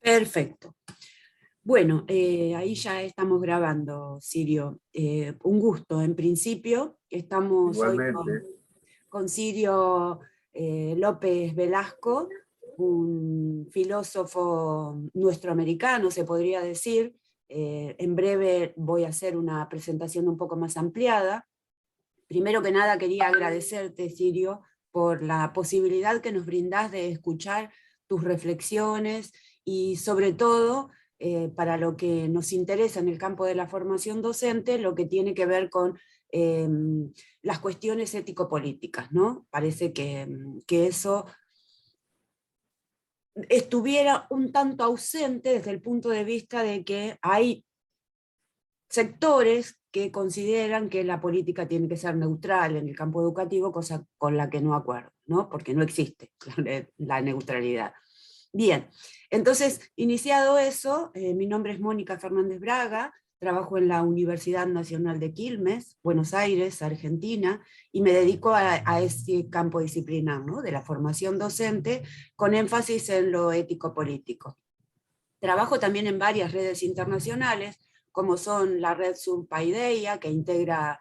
Perfecto. Bueno, ahí ya estamos grabando, Sirio. Un gusto, en principio. Estamos hoy Igualmente, con Sirio López Velasco, un filósofo nuestroamericano, se podría decir. En breve voy a hacer una presentación un poco más ampliada. Primero que nada quería agradecerte, Sirio, por la posibilidad que nos brindás de escuchar tus reflexiones y sobre todo para lo que nos interesa en el campo de la formación docente, lo que tiene que ver con eh, las cuestiones ético-políticas, ¿no? Parece que eso estuviera un tanto ausente desde el punto de vista de que hay sectores que consideran que la política tiene que ser neutral en el campo educativo, cosa con la que no acuerdo, ¿no? Porque no existe la neutralidad. Bien, entonces, iniciado eso, mi nombre es Mónica Fernández Braga, trabajo en la Universidad Nacional de Quilmes, Buenos Aires, Argentina, y me dedico a este campo disciplinar, ¿no? De la formación docente, con énfasis en lo ético-político. Trabajo también en varias redes internacionales, como son la red Surpaideia, que integra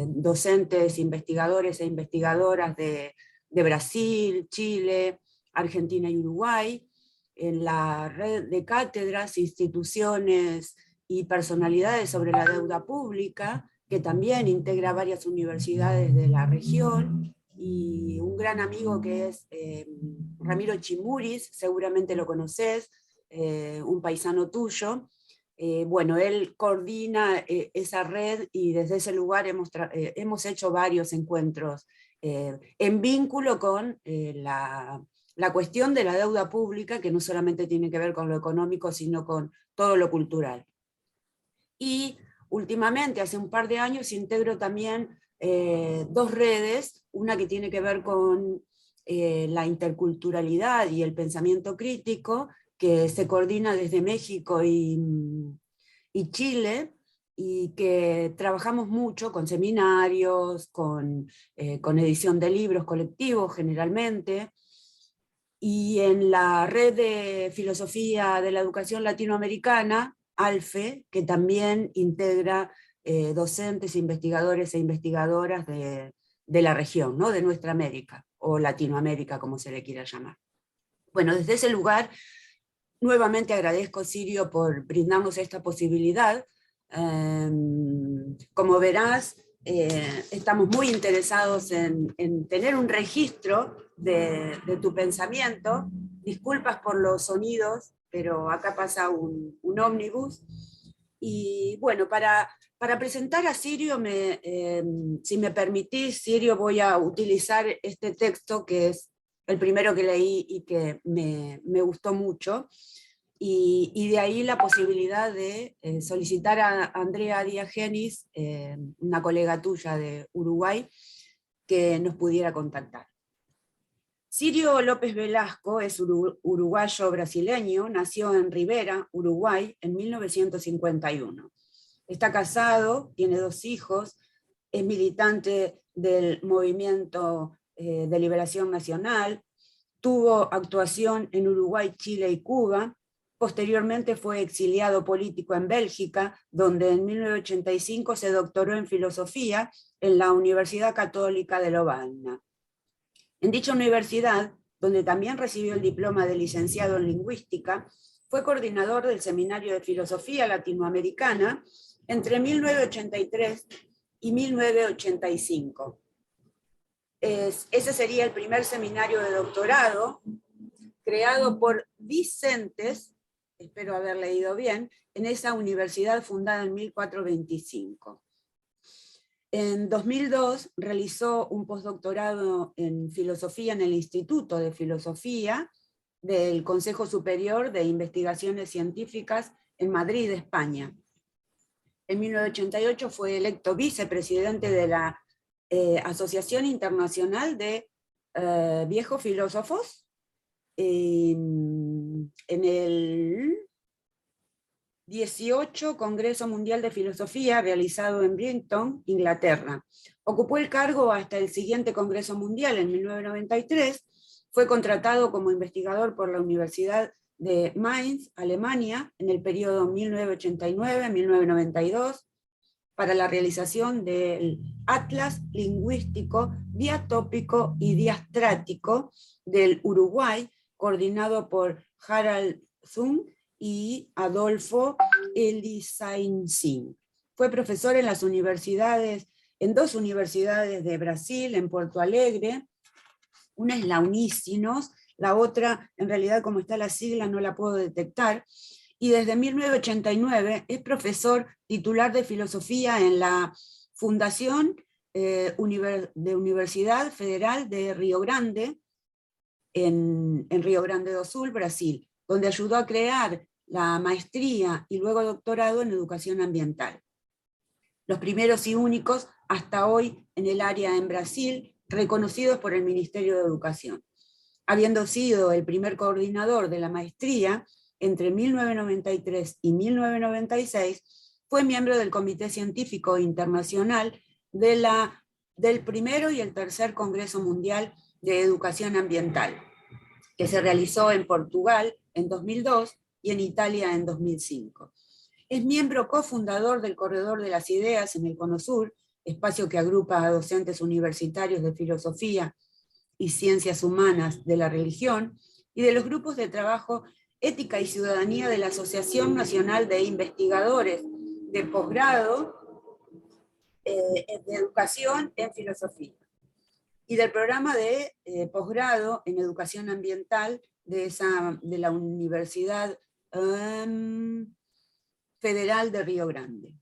docentes, investigadores e investigadoras de Brasil, Chile, Argentina y Uruguay, en la red de cátedras, instituciones y personalidades sobre la deuda pública, que también integra varias universidades de la región, y un gran amigo que es Ramiro Chimuris, seguramente lo conoces, un paisano tuyo. Bueno, él coordina esa red y desde ese lugar hemos hecho varios encuentros en vínculo con la cuestión de la deuda pública, que no solamente tiene que ver con lo económico, sino con todo lo cultural. Y últimamente, hace un par de años, integro también dos redes, una que tiene que ver con la interculturalidad y el pensamiento crítico, que se coordina desde México y Chile, y que trabajamos mucho con seminarios, con edición de libros colectivos generalmente, y en la red de filosofía de la educación latinoamericana, ALFE, que también integra docentes, investigadores e investigadoras de la región, ¿no? De nuestra América, o Latinoamérica, como se le quiera llamar. Bueno, desde ese lugar, nuevamente agradezco, Sirio, por brindarnos esta posibilidad. Como verás, estamos muy interesados en tener un registro de tu pensamiento. Disculpas por los sonidos, pero acá pasa un ómnibus. Y bueno, para presentar a Sirio, si me permitís, Sirio, voy a utilizar este texto que es el primero que leí y que me gustó mucho, y de ahí la posibilidad de solicitar a Andrea Díaz Genis, una colega tuya de Uruguay, que nos pudiera contactar. Sirio López Velasco es uruguayo brasileño, nació en Rivera, Uruguay, en 1951. Está casado, tiene 2 hijos, es militante del Movimiento de Liberación Nacional, tuvo actuación en Uruguay, Chile y Cuba. Posteriormente fue exiliado político en Bélgica, donde en 1985 se doctoró en filosofía en la Universidad Católica de Lovaina. En dicha universidad, donde también recibió el diploma de licenciado en lingüística, fue coordinador del Seminario de Filosofía Latinoamericana entre 1983 y 1985. Ese sería el primer seminario de doctorado creado por discentes, espero haber leído bien, en esa universidad fundada en 1425. En 2002 realizó un postdoctorado en filosofía en el Instituto de Filosofía del Consejo Superior de Investigaciones Científicas en Madrid, España. En 1988 fue electo vicepresidente de la Asociación Internacional de Viejos Filósofos en el 18 Congreso Mundial de Filosofía realizado en Brighton, Inglaterra. Ocupó el cargo hasta el siguiente Congreso Mundial en 1993, fue contratado como investigador por la Universidad de Mainz, Alemania, en el periodo 1989-1992, para la realización del Atlas Lingüístico Diatópico y Diastrático del Uruguay, coordinado por Harald Zung y Adolfo Elisainsing. Fue profesor en las universidades, en dos universidades de Brasil, en Porto Alegre. Una es la Unísinos, la otra, en realidad, como está la sigla, no la puedo detectar. Y desde 1989 es profesor titular de filosofía en la Fundación de Universidad Federal de Río Grande, en Río Grande do Sul, Brasil, donde ayudó a crear la maestría y luego doctorado en educación ambiental. Los primeros y únicos hasta hoy en el área en Brasil, reconocidos por el Ministerio de Educación. Habiendo sido el primer coordinador de la maestría, entre 1993 y 1996, fue miembro del Comité Científico Internacional del primero y el tercer Congreso Mundial de Educación Ambiental, que se realizó en Portugal en 2002 y en Italia en 2005. Es miembro cofundador del Corredor de las Ideas en el Cono Sur, espacio que agrupa a docentes universitarios de filosofía y ciencias humanas de la religión, y de los grupos de trabajo Ética y Ciudadanía de la Asociación Nacional de Investigadores de Posgrado de Educación en Filosofía, y del programa de posgrado en Educación Ambiental de la Universidad Federal de Río Grande.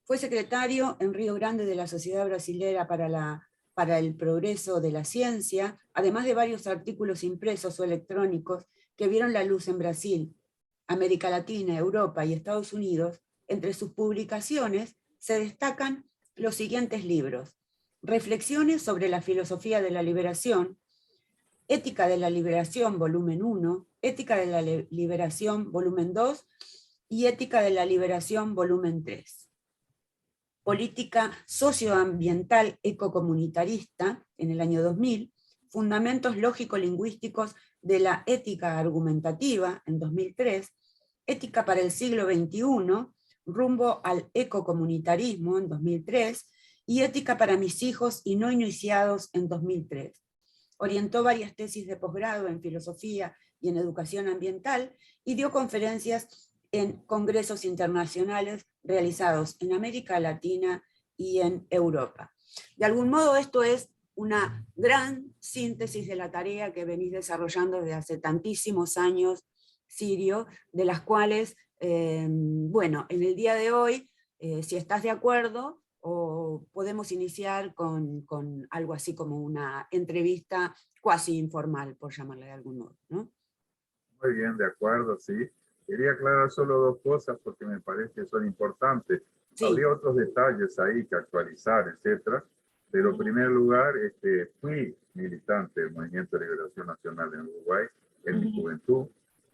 Fue secretario en Río Grande de la Sociedad Brasilera para el Progreso de la Ciencia, además de varios artículos impresos o electrónicos que vieron la luz en Brasil, América Latina, Europa y Estados Unidos. Entre sus publicaciones se destacan los siguientes libros: Reflexiones sobre la filosofía de la liberación, Ética de la Liberación, volumen 1, Ética de la Liberación, volumen 2, y Ética de la Liberación, volumen 3. Política socioambiental ecocomunitarista, en el año 2000, Fundamentos lógico-lingüísticos de la ética argumentativa, en 2003, Ética para el siglo XXI, Rumbo al ecocomunitarismo, en 2003, y Ética para mis hijos y no iniciados, en 2003. Orientó varias tesis de posgrado en filosofía y en educación ambiental, y dio conferencias en congresos internacionales realizados en América Latina y en Europa. De algún modo esto es una gran síntesis de la tarea que venís desarrollando desde hace tantísimos años, Sirio, de las cuales, bueno, en el día de hoy, si estás de acuerdo, o podemos iniciar con algo así como una entrevista cuasi informal, por llamarle de algún modo, ¿no? Muy bien, de acuerdo, sí. Quería aclarar solo dos cosas porque me parece que son importantes. Sí. Habría otros detalles ahí que actualizar, etcétera. Pero en primer lugar, fui militante del Movimiento de Liberación Nacional en Uruguay en mi juventud,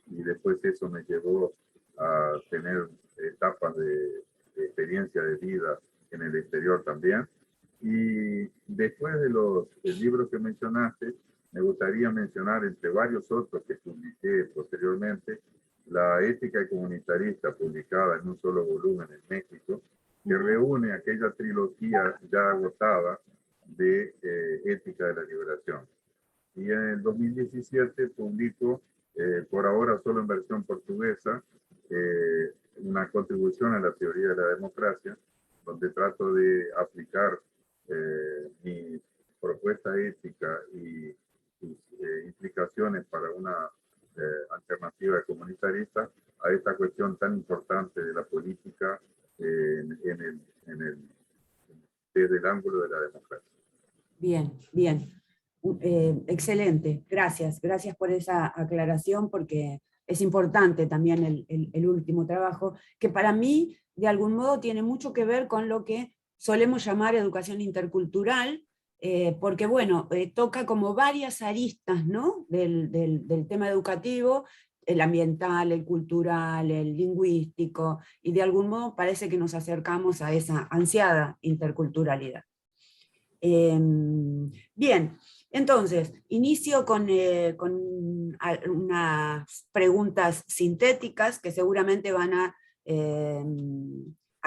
y después eso me llevó a tener etapas de experiencia de vida en el exterior también. Y después de los libros que mencionaste, me gustaría mencionar, entre varios otros que publiqué posteriormente, La Ética Comunitarista, publicada en un solo volumen en México, que reúne aquella trilogía ya agotada de Ética de la Liberación. Y en el 2017 publico, por ahora solo en versión portuguesa, una contribución a la teoría de la democracia, donde trato de aplicar mi propuesta ética y sus implicaciones para una alternativa comunitarista a esta cuestión tan importante de la política desde el ángulo de la democracia. Bien, bien. Excelente, gracias por esa aclaración, porque es importante también el último trabajo, que para mí de algún modo tiene mucho que ver con lo que solemos llamar educación intercultural, porque bueno, toca como varias aristas, ¿no? del tema educativo, el ambiental, el cultural, el lingüístico, y de algún modo parece que nos acercamos a esa ansiada interculturalidad. Bien, Entonces, inicio con unas preguntas sintéticas que seguramente van a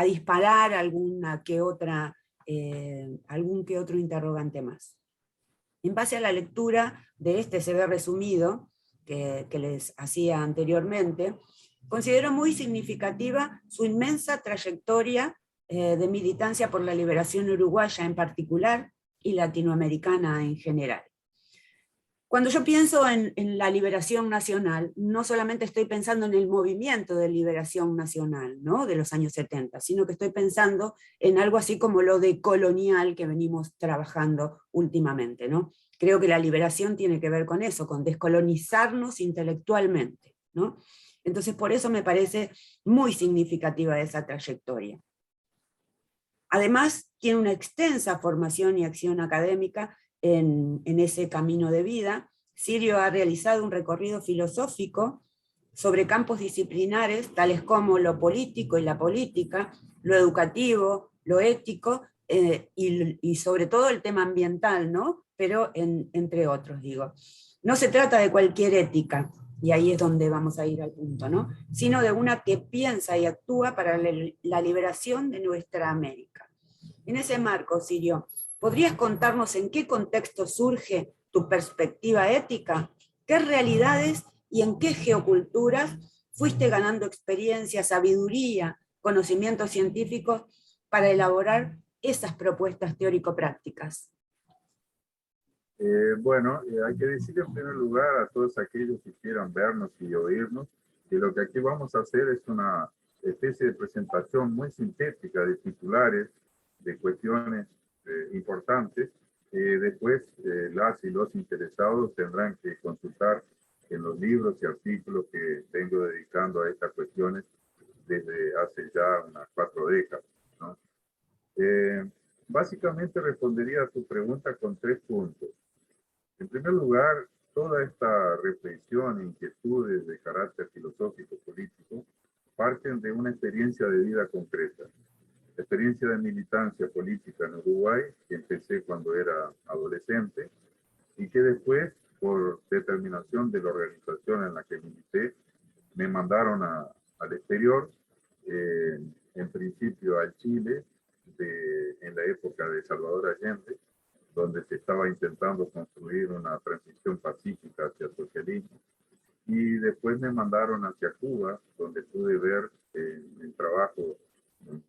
disparar algún que otro interrogante más. En base a la lectura de este CV resumido que les hacía anteriormente, considero muy significativa su inmensa trayectoria de militancia por la liberación uruguaya en particular y latinoamericana en general. Cuando yo pienso en la liberación nacional, no solamente estoy pensando en el movimiento de liberación nacional, ¿no?, de los años 70, sino que estoy pensando en algo así como lo decolonial que venimos trabajando últimamente, ¿no? Creo que la liberación tiene que ver con eso, con descolonizarnos intelectualmente, ¿no? Entonces, por eso me parece muy significativa esa trayectoria. Además, tiene una extensa formación y acción académica en ese camino de vida. Sirio ha realizado un recorrido filosófico sobre campos disciplinares, tales como lo político y la política, lo educativo, lo ético, y sobre todo el tema ambiental, ¿no? Pero entre otros, digo. No se trata de cualquier ética, y ahí es donde vamos a ir al punto, ¿no?, sino de una que piensa y actúa para la liberación de nuestra América. En ese marco, Sirio, ¿podrías contarnos en qué contexto surge tu perspectiva ética? ¿Qué realidades y en qué geoculturas fuiste ganando experiencia, sabiduría, conocimientos científicos para elaborar esas propuestas teórico-prácticas? Bueno, hay que decir en primer lugar a todos aquellos que quieran vernos y oírnos que lo que aquí vamos a hacer es una especie de presentación muy sintética de titulares, de cuestiones importantes. Después las y los interesados tendrán que consultar en los libros y artículos que vengo dedicando a estas cuestiones desde hace ya unas 4 décadas, ¿no? Básicamente respondería a tu pregunta con 3 puntos. En primer lugar, toda esta reflexión e inquietudes de carácter filosófico político parten de una experiencia de vida concreta. Experiencia de militancia política en Uruguay, que empecé cuando era adolescente y que después, por determinación de la organización en la que milité, me mandaron al exterior, en principio al Chile, en la época de Salvador Allende, donde se estaba intentando construir una transición pacífica hacia el socialismo. Y después me mandaron hacia Cuba, donde pude ver el trabajo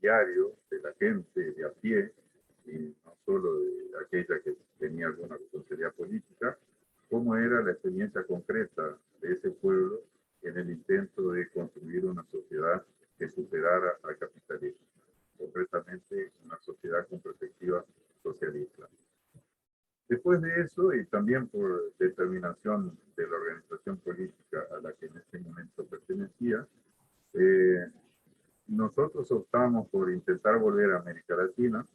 diario de la gente de a pie, y no solo de aquella que tenía alguna responsabilidad política, cómo era la experiencia concreta de ese pueblo en el intento de construir una sociedad que superara al capitalismo, concretamente una sociedad con perspectiva socialista. Después de eso, y también por determinación de la organización política a la que en ese momento pertenecía, nosotros optamos por intentar volver a América Latina,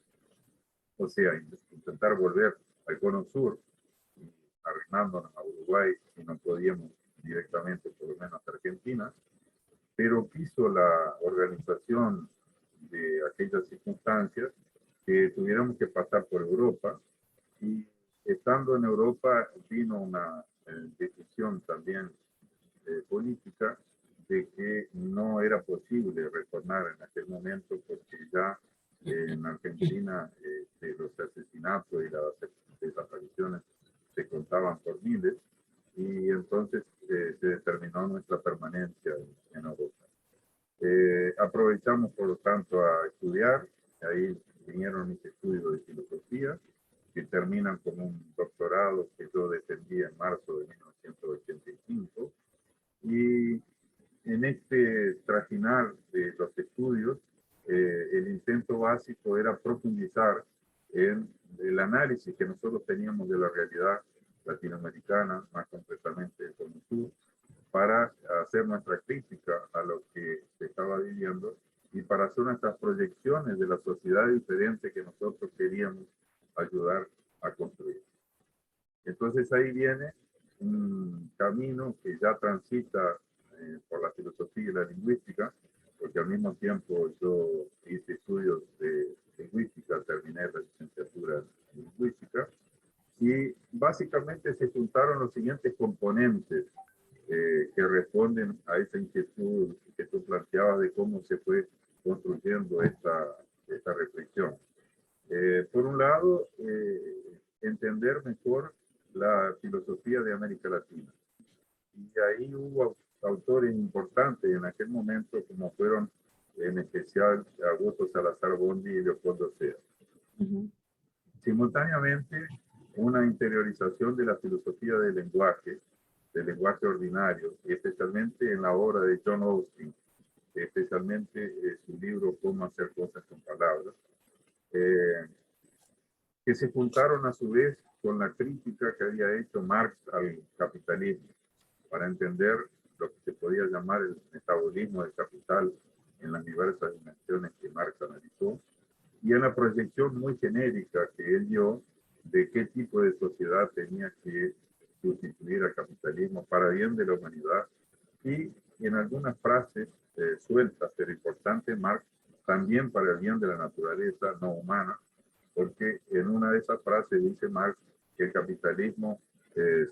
o sea, intentar volver al Cono Sur, arrimándonos a Uruguay si no podíamos directamente, por lo menos a Argentina, pero quiso la organización de aquellas circunstancias que tuviéramos que pasar por Europa, y estando en Europa vino una decisión también política de que no era posible retornar en aquel momento porque ya en Argentina los asesinatos y las desapariciones se contaban por miles, y entonces se determinó nuestra permanencia en Europa. Aprovechamos por lo tanto a estudiar, ahí vinieron mis estudios de filosofía, que terminan con un doctorado que yo defendí en marzo de 1985, y en este trajinar de los estudios, el intento básico era profundizar en el análisis que nosotros teníamos de la realidad latinoamericana, más concretamente del Cono Sur, para hacer nuestra crítica a lo que se estaba viviendo y para hacer nuestras proyecciones de la sociedad diferente que nosotros queríamos ayudar a construir. Entonces ahí viene un camino que ya transita por la filosofía y la lingüística, porque al mismo tiempo yo hice estudios de lingüística, terminé la licenciatura en lingüística, Y básicamente se juntaron los siguientes componentes que responden a esa inquietud que tú planteabas de cómo se fue construyendo esta reflexión. Por un lado, entender mejor la filosofía de América Latina. Y ahí hubo autores importantes en aquel momento, como fueron en especial Augusto Salazar Bondy y Leopoldo Sea. Simultáneamente, una interiorización de la filosofía del lenguaje ordinario, especialmente en la obra de John Austin, especialmente su libro Cómo hacer cosas con palabras, que se juntaron a su vez con la crítica que había hecho Marx al capitalismo, para entender lo que se podía llamar el metabolismo del capital en las diversas dimensiones que Marx analizó, y en la proyección muy genérica que él dio de qué tipo de sociedad tenía que sustituir al capitalismo para bien de la humanidad. Y en algunas frases sueltas, pero importantes, Marx, también para el bien de la naturaleza no humana, porque en una de esas frases dice Marx que el capitalismo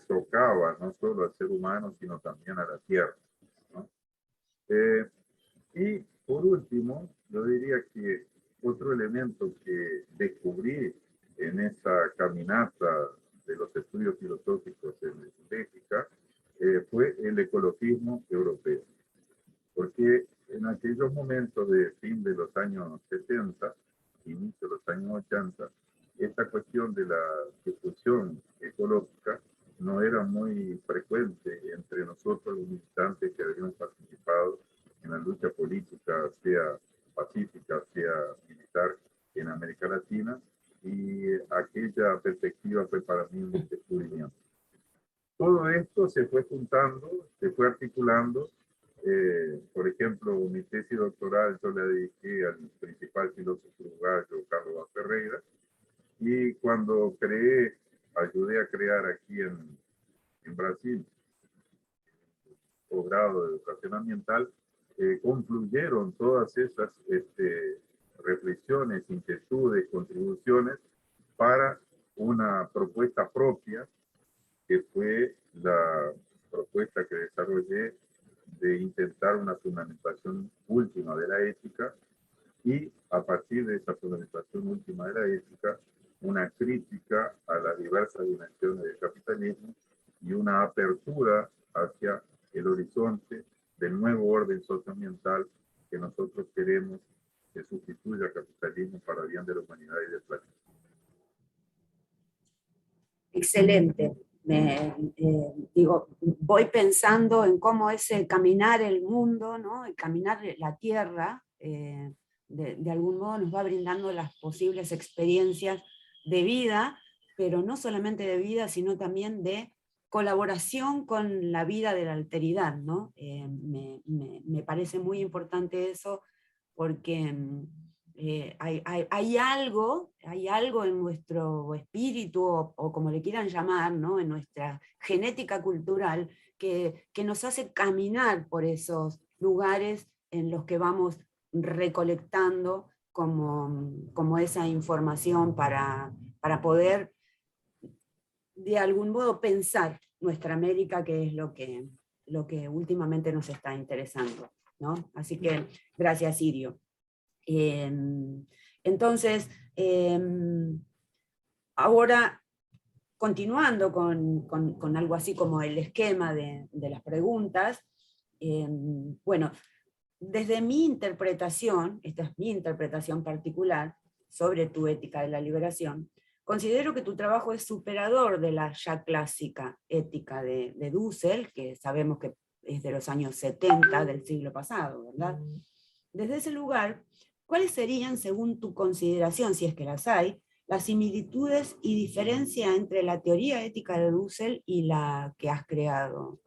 socava no solo al ser humano, sino también a la tierra, ¿no? Y por último, yo diría que otro elemento que descubrí en esa caminata de los estudios filosóficos en Bélgica fue el ecologismo europeo. Porque en aquellos momentos de fin de los años 70, inicio de los años 80, esta cuestión de la discusión ecológica no era muy frecuente entre nosotros los militantes que habíamos participado en la lucha política, sea pacífica, sea militar, en América Latina, y aquella perspectiva fue para mí un descubrimiento. Todo esto se fue juntando, se fue articulando. Por ejemplo, mi tesis doctoral yo la dediqué al principal filósofo uruguayo, Carlos Ferreira, y cuando ayudé a crear aquí en Brasil, posgrado de educación ambiental, confluyeron todas esas reflexiones, inquietudes, contribuciones para una propuesta propia, que fue la propuesta que desarrollé de intentar una fundamentación última de la ética, y a partir de esa fundamentación última de la ética, una crítica a las diversas dimensiones del capitalismo y una apertura hacia el horizonte del nuevo orden socioambiental que nosotros queremos que sustituya al capitalismo para el bien de la humanidad y del planeta. Excelente. Voy pensando en cómo es el caminar el mundo, ¿no? El caminar la tierra, de algún modo nos va brindando las posibles experiencias de vida, pero no solamente de vida, sino también de colaboración con la vida de la alteridad, ¿no? Me parece muy importante eso, porque hay algo en nuestro espíritu, o como le quieran llamar, ¿no? En nuestra genética cultural, que nos hace caminar por esos lugares en los que vamos recolectando como esa información para poder de algún modo pensar nuestra América, que es lo que últimamente nos está interesando, ¿no? Así que gracias, Sirio. Entonces, ahora, continuando con algo así como el esquema de las preguntas, bueno, desde mi interpretación, esta es mi interpretación particular sobre tu ética de la liberación, considero que tu trabajo es superador de la ya clásica ética de Dussel, que sabemos que es de los años 70 del siglo pasado, ¿verdad? Desde ese lugar, ¿cuáles serían, según tu consideración, si es que las hay, las similitudes y diferencia entre la teoría ética de Dussel y la que has creado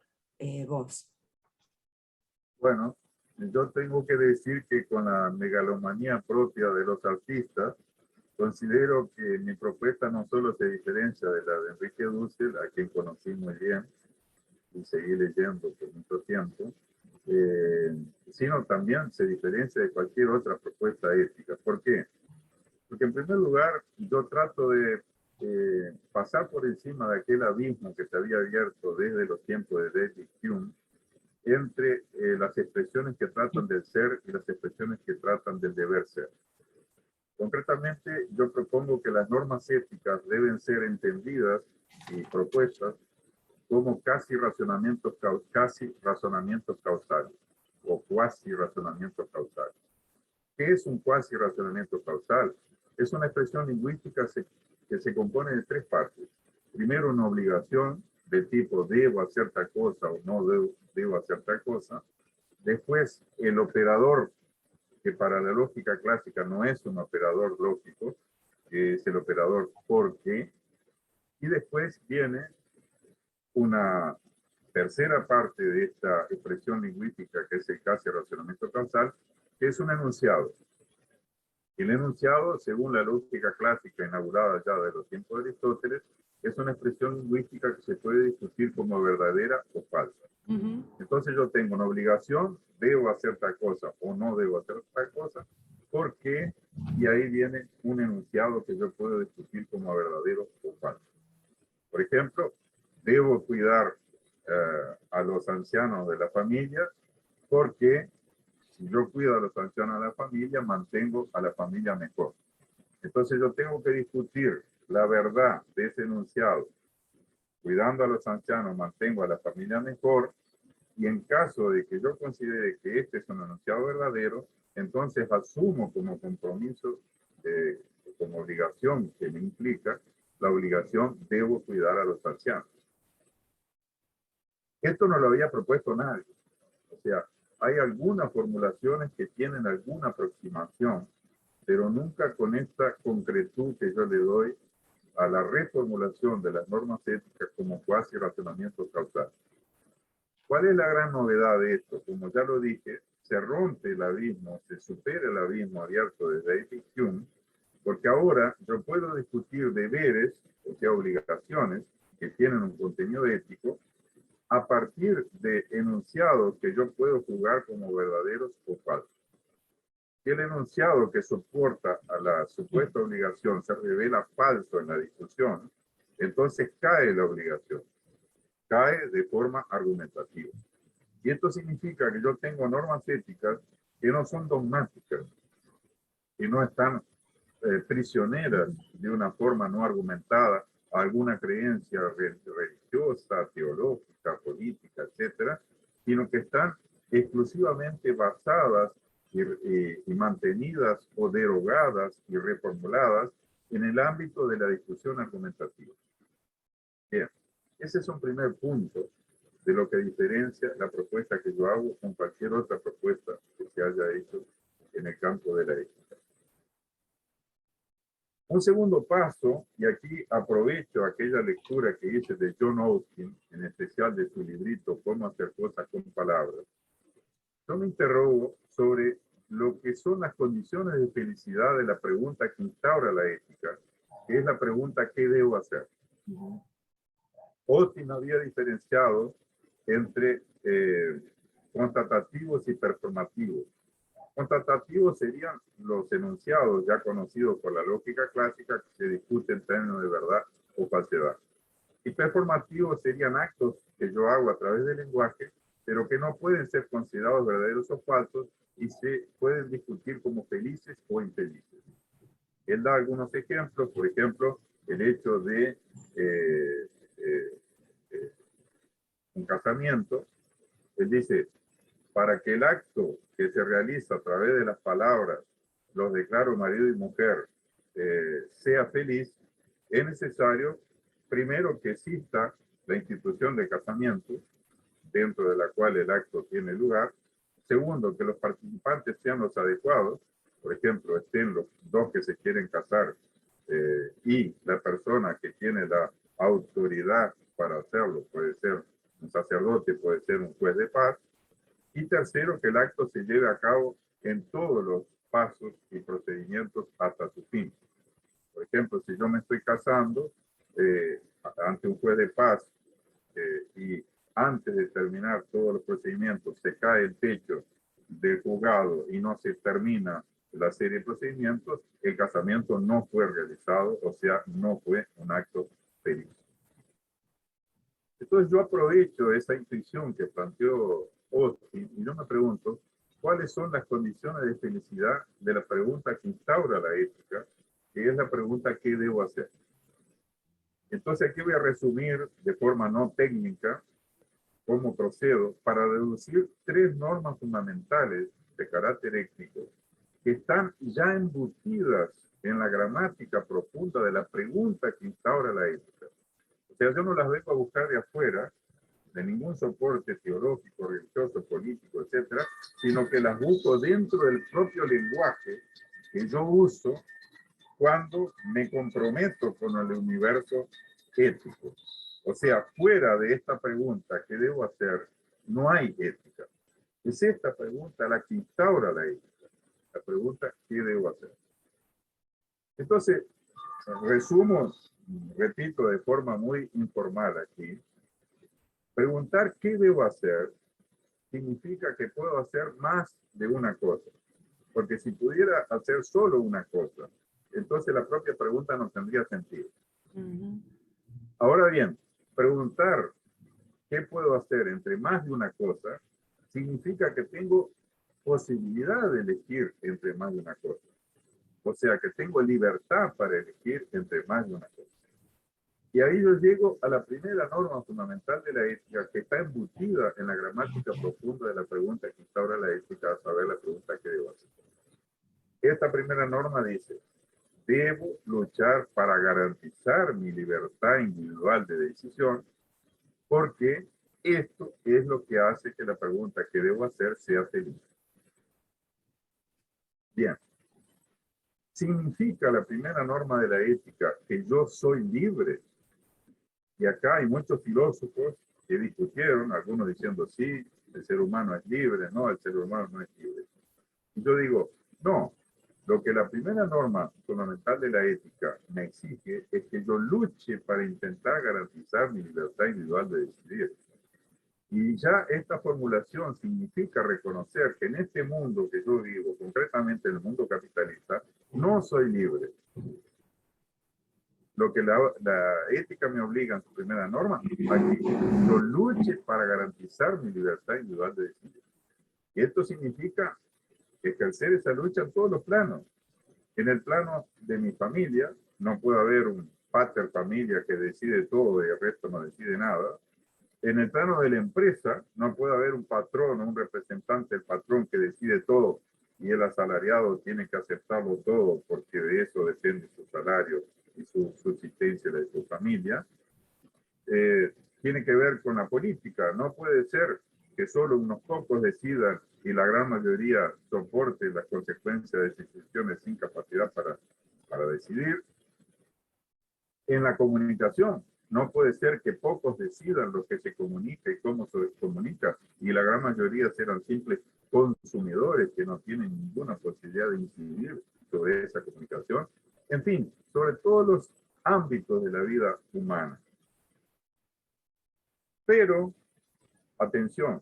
vos? Bueno, yo tengo que decir que con la megalomanía propia de los artistas, considero que mi propuesta no solo se diferencia de la de Enrique Dussel, a quien conocí muy bien y seguí leyendo por mucho tiempo, sino también se diferencia de cualquier otra propuesta ética. ¿Por qué? Porque en primer lugar, yo trato de pasar por encima de aquel abismo que se había abierto desde los tiempos de David Hume entre las expresiones que tratan del ser y las expresiones que tratan del deber ser. Concretamente, yo propongo que las normas éticas deben ser entendidas y propuestas como casi razonamientos causales o cuasi razonamientos causales. ¿Qué es un cuasi razonamiento causal? Es una expresión lingüística que se compone de tres partes. Primero, una obligación de tipo debo hacer tal cosa o no debo hacer tal cosa. Después, el operador, que para la lógica clásica no es un operador lógico, que es el operador porque. Y después viene una tercera parte de esta expresión lingüística, que es el casi razonamiento causal, que es un enunciado. El enunciado, según la lógica clásica inaugurada ya de los tiempos de Aristóteles, es una expresión lingüística que se puede discutir como verdadera o falsa. Entonces yo tengo una obligación, debo hacer tal cosa o no debo hacer tal cosa, ¿por qué? Y ahí viene un enunciado que yo puedo discutir como verdadero o falso. Por ejemplo, debo cuidar a los ancianos de la familia porque si yo cuido a los ancianos de la familia, mantengo a la familia mejor. Entonces yo tengo que discutir la verdad de ese enunciado. Cuidando a los ancianos, mantengo a la familia mejor. Y en caso de que yo considere que este es un enunciado verdadero, entonces asumo como compromiso, como obligación que me implica, la obligación debo cuidar a los ancianos. Esto no lo había propuesto nadie. O sea, hay algunas formulaciones que tienen alguna aproximación, pero nunca con esta concretud que yo le doy a la reformulación de las normas éticas como cuasi razonamiento causal. ¿Cuál es la gran novedad de esto? Como ya lo dije, se rompe el abismo, se supera el abismo abierto desde David Hume, porque ahora yo puedo discutir deberes, o sea, obligaciones, que tienen un contenido ético, a partir de enunciados que yo puedo jugar como verdaderos o falsos. Si el enunciado que soporta a la supuesta obligación se revela falso en la discusión, entonces cae la obligación, cae de forma argumentativa. Y esto significa que yo tengo normas éticas que no son dogmáticas, que no están prisioneras de una forma no argumentada a alguna creencia religiosa, teológica, política, etcétera, sino que están exclusivamente basadas y mantenidas o derogadas y reformuladas en el ámbito de la discusión argumentativa. Bien, ese es un primer punto de lo que diferencia la propuesta que yo hago con cualquier otra propuesta que se haya hecho en el campo de la ética. Un segundo paso, y aquí aprovecho aquella lectura que hice de John Austin, en especial de su librito Cómo hacer cosas con palabras. Yo me interrogo sobre lo que son las condiciones de felicidad de la pregunta que instaura la ética, que es la pregunta ¿qué debo hacer? Austin había diferenciado entre constatativos y performativos. Constatativos serían los enunciados ya conocidos por la lógica clásica que se discuten en términos de verdad o falsedad. Y performativos serían actos que yo hago a través del lenguaje, pero que no pueden ser considerados verdaderos o falsos y se pueden discutir como felices o infelices. Él da algunos ejemplos, por ejemplo, el hecho de un casamiento. Él dice, para que el acto que se realiza a través de las palabras, los declaro marido y mujer, sea feliz, es necesario, primero, que exista la institución de casamiento, dentro de la cual el acto tiene lugar. Segundo, que los participantes sean los adecuados. Por ejemplo, estén los dos que se quieren casar y la persona que tiene la autoridad para hacerlo, puede ser un sacerdote, puede ser un juez de paz. Y tercero, que el acto se lleve a cabo en todos los pasos y procedimientos hasta su fin. Por ejemplo, si yo me estoy casando ante un juez de paz y antes de terminar todos los procedimientos se cae el techo del juzgado y no se termina la serie de procedimientos, el casamiento no fue realizado, o sea, no fue un acto feliz. Entonces yo aprovecho esa intuición que planteó Austin y yo me pregunto, ¿cuáles son las condiciones de felicidad de la pregunta que instaura la ética? Que es la pregunta ¿qué debo hacer? Entonces aquí voy a resumir de forma no técnica cómo procedo para deducir 3 normas fundamentales de carácter ético que están ya embutidas en la gramática profunda de la pregunta que instaura la ética. O sea, yo no las vengo a buscar de afuera, de ningún soporte teológico, religioso, político, etcétera, sino que las busco dentro del propio lenguaje que yo uso cuando me comprometo con el universo ético. O sea, fuera de esta pregunta, ¿qué debo hacer? No hay ética. Es esta pregunta la que instaura la ética. La pregunta, ¿qué debo hacer? Entonces, resumo, repito de forma muy informal aquí, preguntar qué debo hacer significa que puedo hacer más de una cosa. Porque si pudiera hacer solo una cosa, entonces la propia pregunta no tendría sentido. Ahora bien, preguntar qué puedo hacer entre más de una cosa significa que tengo posibilidad de elegir entre más de una cosa. O sea, que tengo libertad para elegir entre más de una cosa. Y ahí yo llego a la primera norma fundamental de la ética que está embutida en la gramática profunda de la pregunta que instaura la ética, a saber la pregunta que debo hacer. Esta primera norma dice, debo luchar para garantizar mi libertad individual de decisión porque esto es lo que hace que la pregunta que debo hacer sea feliz. Bien. ¿Significa la primera norma de la ética que yo soy libre? Y acá hay muchos filósofos que discutieron, algunos diciendo sí, el ser humano es libre, no, el ser humano no es libre. Y yo digo, no, lo que la primera norma fundamental de la ética me exige es que yo luche para intentar garantizar mi libertad individual de decidir. Y ya esta formulación significa reconocer que en este mundo que yo vivo, concretamente en el mundo capitalista, no soy libre. Lo que la ética me obliga en su primera norma, a que yo luche para garantizar mi libertad individual de decidir. Y esto significa ejercer esa lucha en todos los planos. En el plano de mi familia, no puede haber un pater familia que decide todo y el resto no decide nada. En el plano de la empresa, no puede haber un patrón o un representante del patrón que decide todo y el asalariado tiene que aceptarlo todo porque de eso depende su salario y su subsistencia de su familia. Tiene que ver con la política. No puede ser que solo unos pocos decidan y la gran mayoría soporte las consecuencias de esas decisiones sin capacidad para decidir. En la comunicación, no puede ser que pocos decidan lo que se comunica y cómo se comunica, y la gran mayoría serán simples consumidores que no tienen ninguna posibilidad de incidir sobre esa comunicación. En fin, sobre todos los ámbitos de la vida humana. Pero, atención,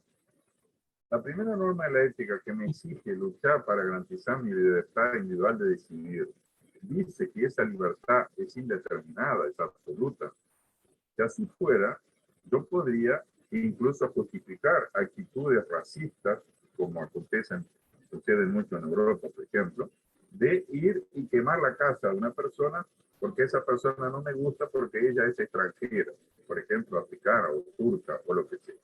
la primera norma de la ética que me exige luchar para garantizar mi libertad individual de decidir, dice que esa libertad es indeterminada, es absoluta. Si así fuera, yo podría incluso justificar actitudes racistas, como sucede mucho en Europa, por ejemplo, de ir y quemar la casa de una persona porque esa persona no me gusta porque ella es extranjera, por ejemplo, africana o turca o lo que sea.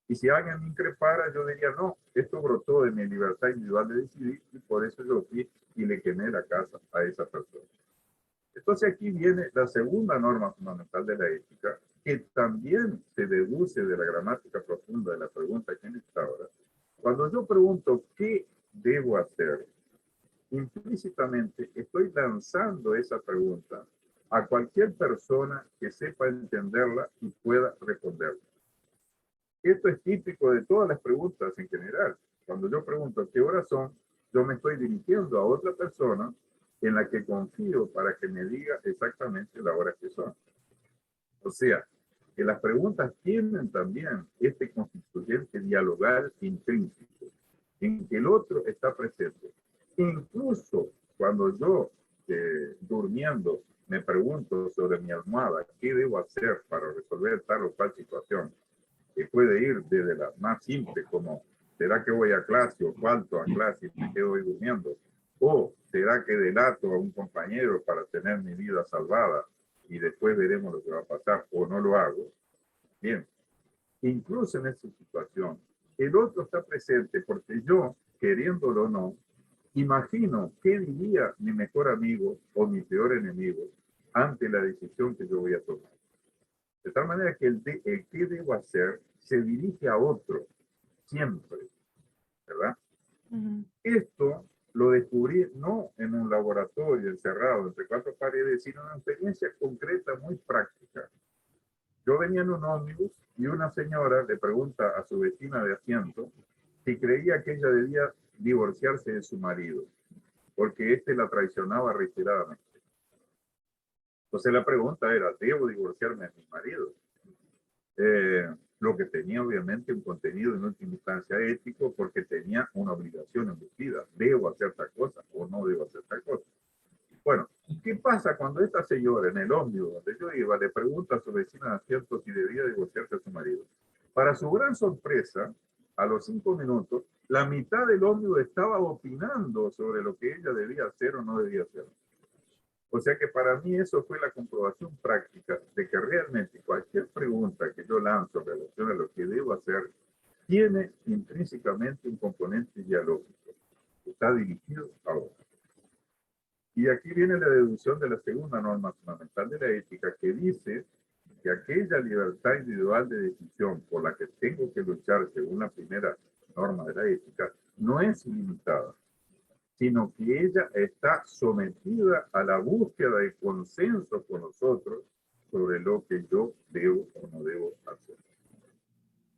Y si alguien me increpara, yo diría, no, esto brotó de mi libertad individual de decidir y por eso yo fui y le quemé la casa a esa persona. Entonces aquí viene la segunda norma fundamental de la ética, que también se deduce de la gramática profunda de la pregunta que está ahora. Cuando yo pregunto qué debo hacer, implícitamente estoy lanzando esa pregunta a cualquier persona que sepa entenderla y pueda responderla. Esto es típico de todas las preguntas en general. Cuando yo pregunto qué horas son, yo me estoy dirigiendo a otra persona en la que confío para que me diga exactamente la hora que son. O sea, que las preguntas tienen también este constituyente dialogal intrínseco, en que el otro está presente. Incluso cuando yo, durmiendo, me pregunto sobre mi almohada, ¿qué debo hacer para resolver tal o cual situación? Que puede ir desde la más simple, como ¿será que voy a clase o falto a clase y me quedo ahí durmiendo? ¿O será que delato a un compañero para tener mi vida salvada y después veremos lo que va a pasar o no lo hago? Bien, incluso en esa situación, el otro está presente porque yo, queriéndolo o no, imagino qué diría mi mejor amigo o mi peor enemigo ante la decisión que yo voy a tomar. De tal manera que el qué debo hacer se dirige a otro, siempre, ¿verdad? Esto lo descubrí no en un laboratorio encerrado entre cuatro paredes, sino en una experiencia concreta muy práctica. Yo venía en un ómnibus y una señora le pregunta a su vecina de asiento si creía que ella debía divorciarse de su marido, porque éste la traicionaba reiteradamente. Entonces la pregunta era, ¿debo divorciarme de mi marido? Lo que tenía obviamente un contenido en última instancia ético, porque tenía una obligación embutida. ¿Debo hacer tal cosa o no debo hacer tal cosa? Bueno, ¿qué pasa cuando esta señora en el ómnibus donde yo iba le pregunta a su vecina de asiento si debía divorciarse de su marido? Para su gran sorpresa, a los 5 minutos, la mitad del ómnibus estaba opinando sobre lo que ella debía hacer o no debía hacer. O sea que para mí eso fue la comprobación práctica de que realmente cualquier pregunta que yo lanzo en relación a lo que debo hacer tiene intrínsecamente un componente dialógico. Está dirigido a otro. Y aquí viene la deducción de la segunda norma fundamental de la ética, que dice que aquella libertad individual de decisión por la que tengo que luchar según la primera norma de la ética no es limitada, sino que ella está sometida a la búsqueda de consenso con nosotros sobre lo que yo debo o no debo hacer.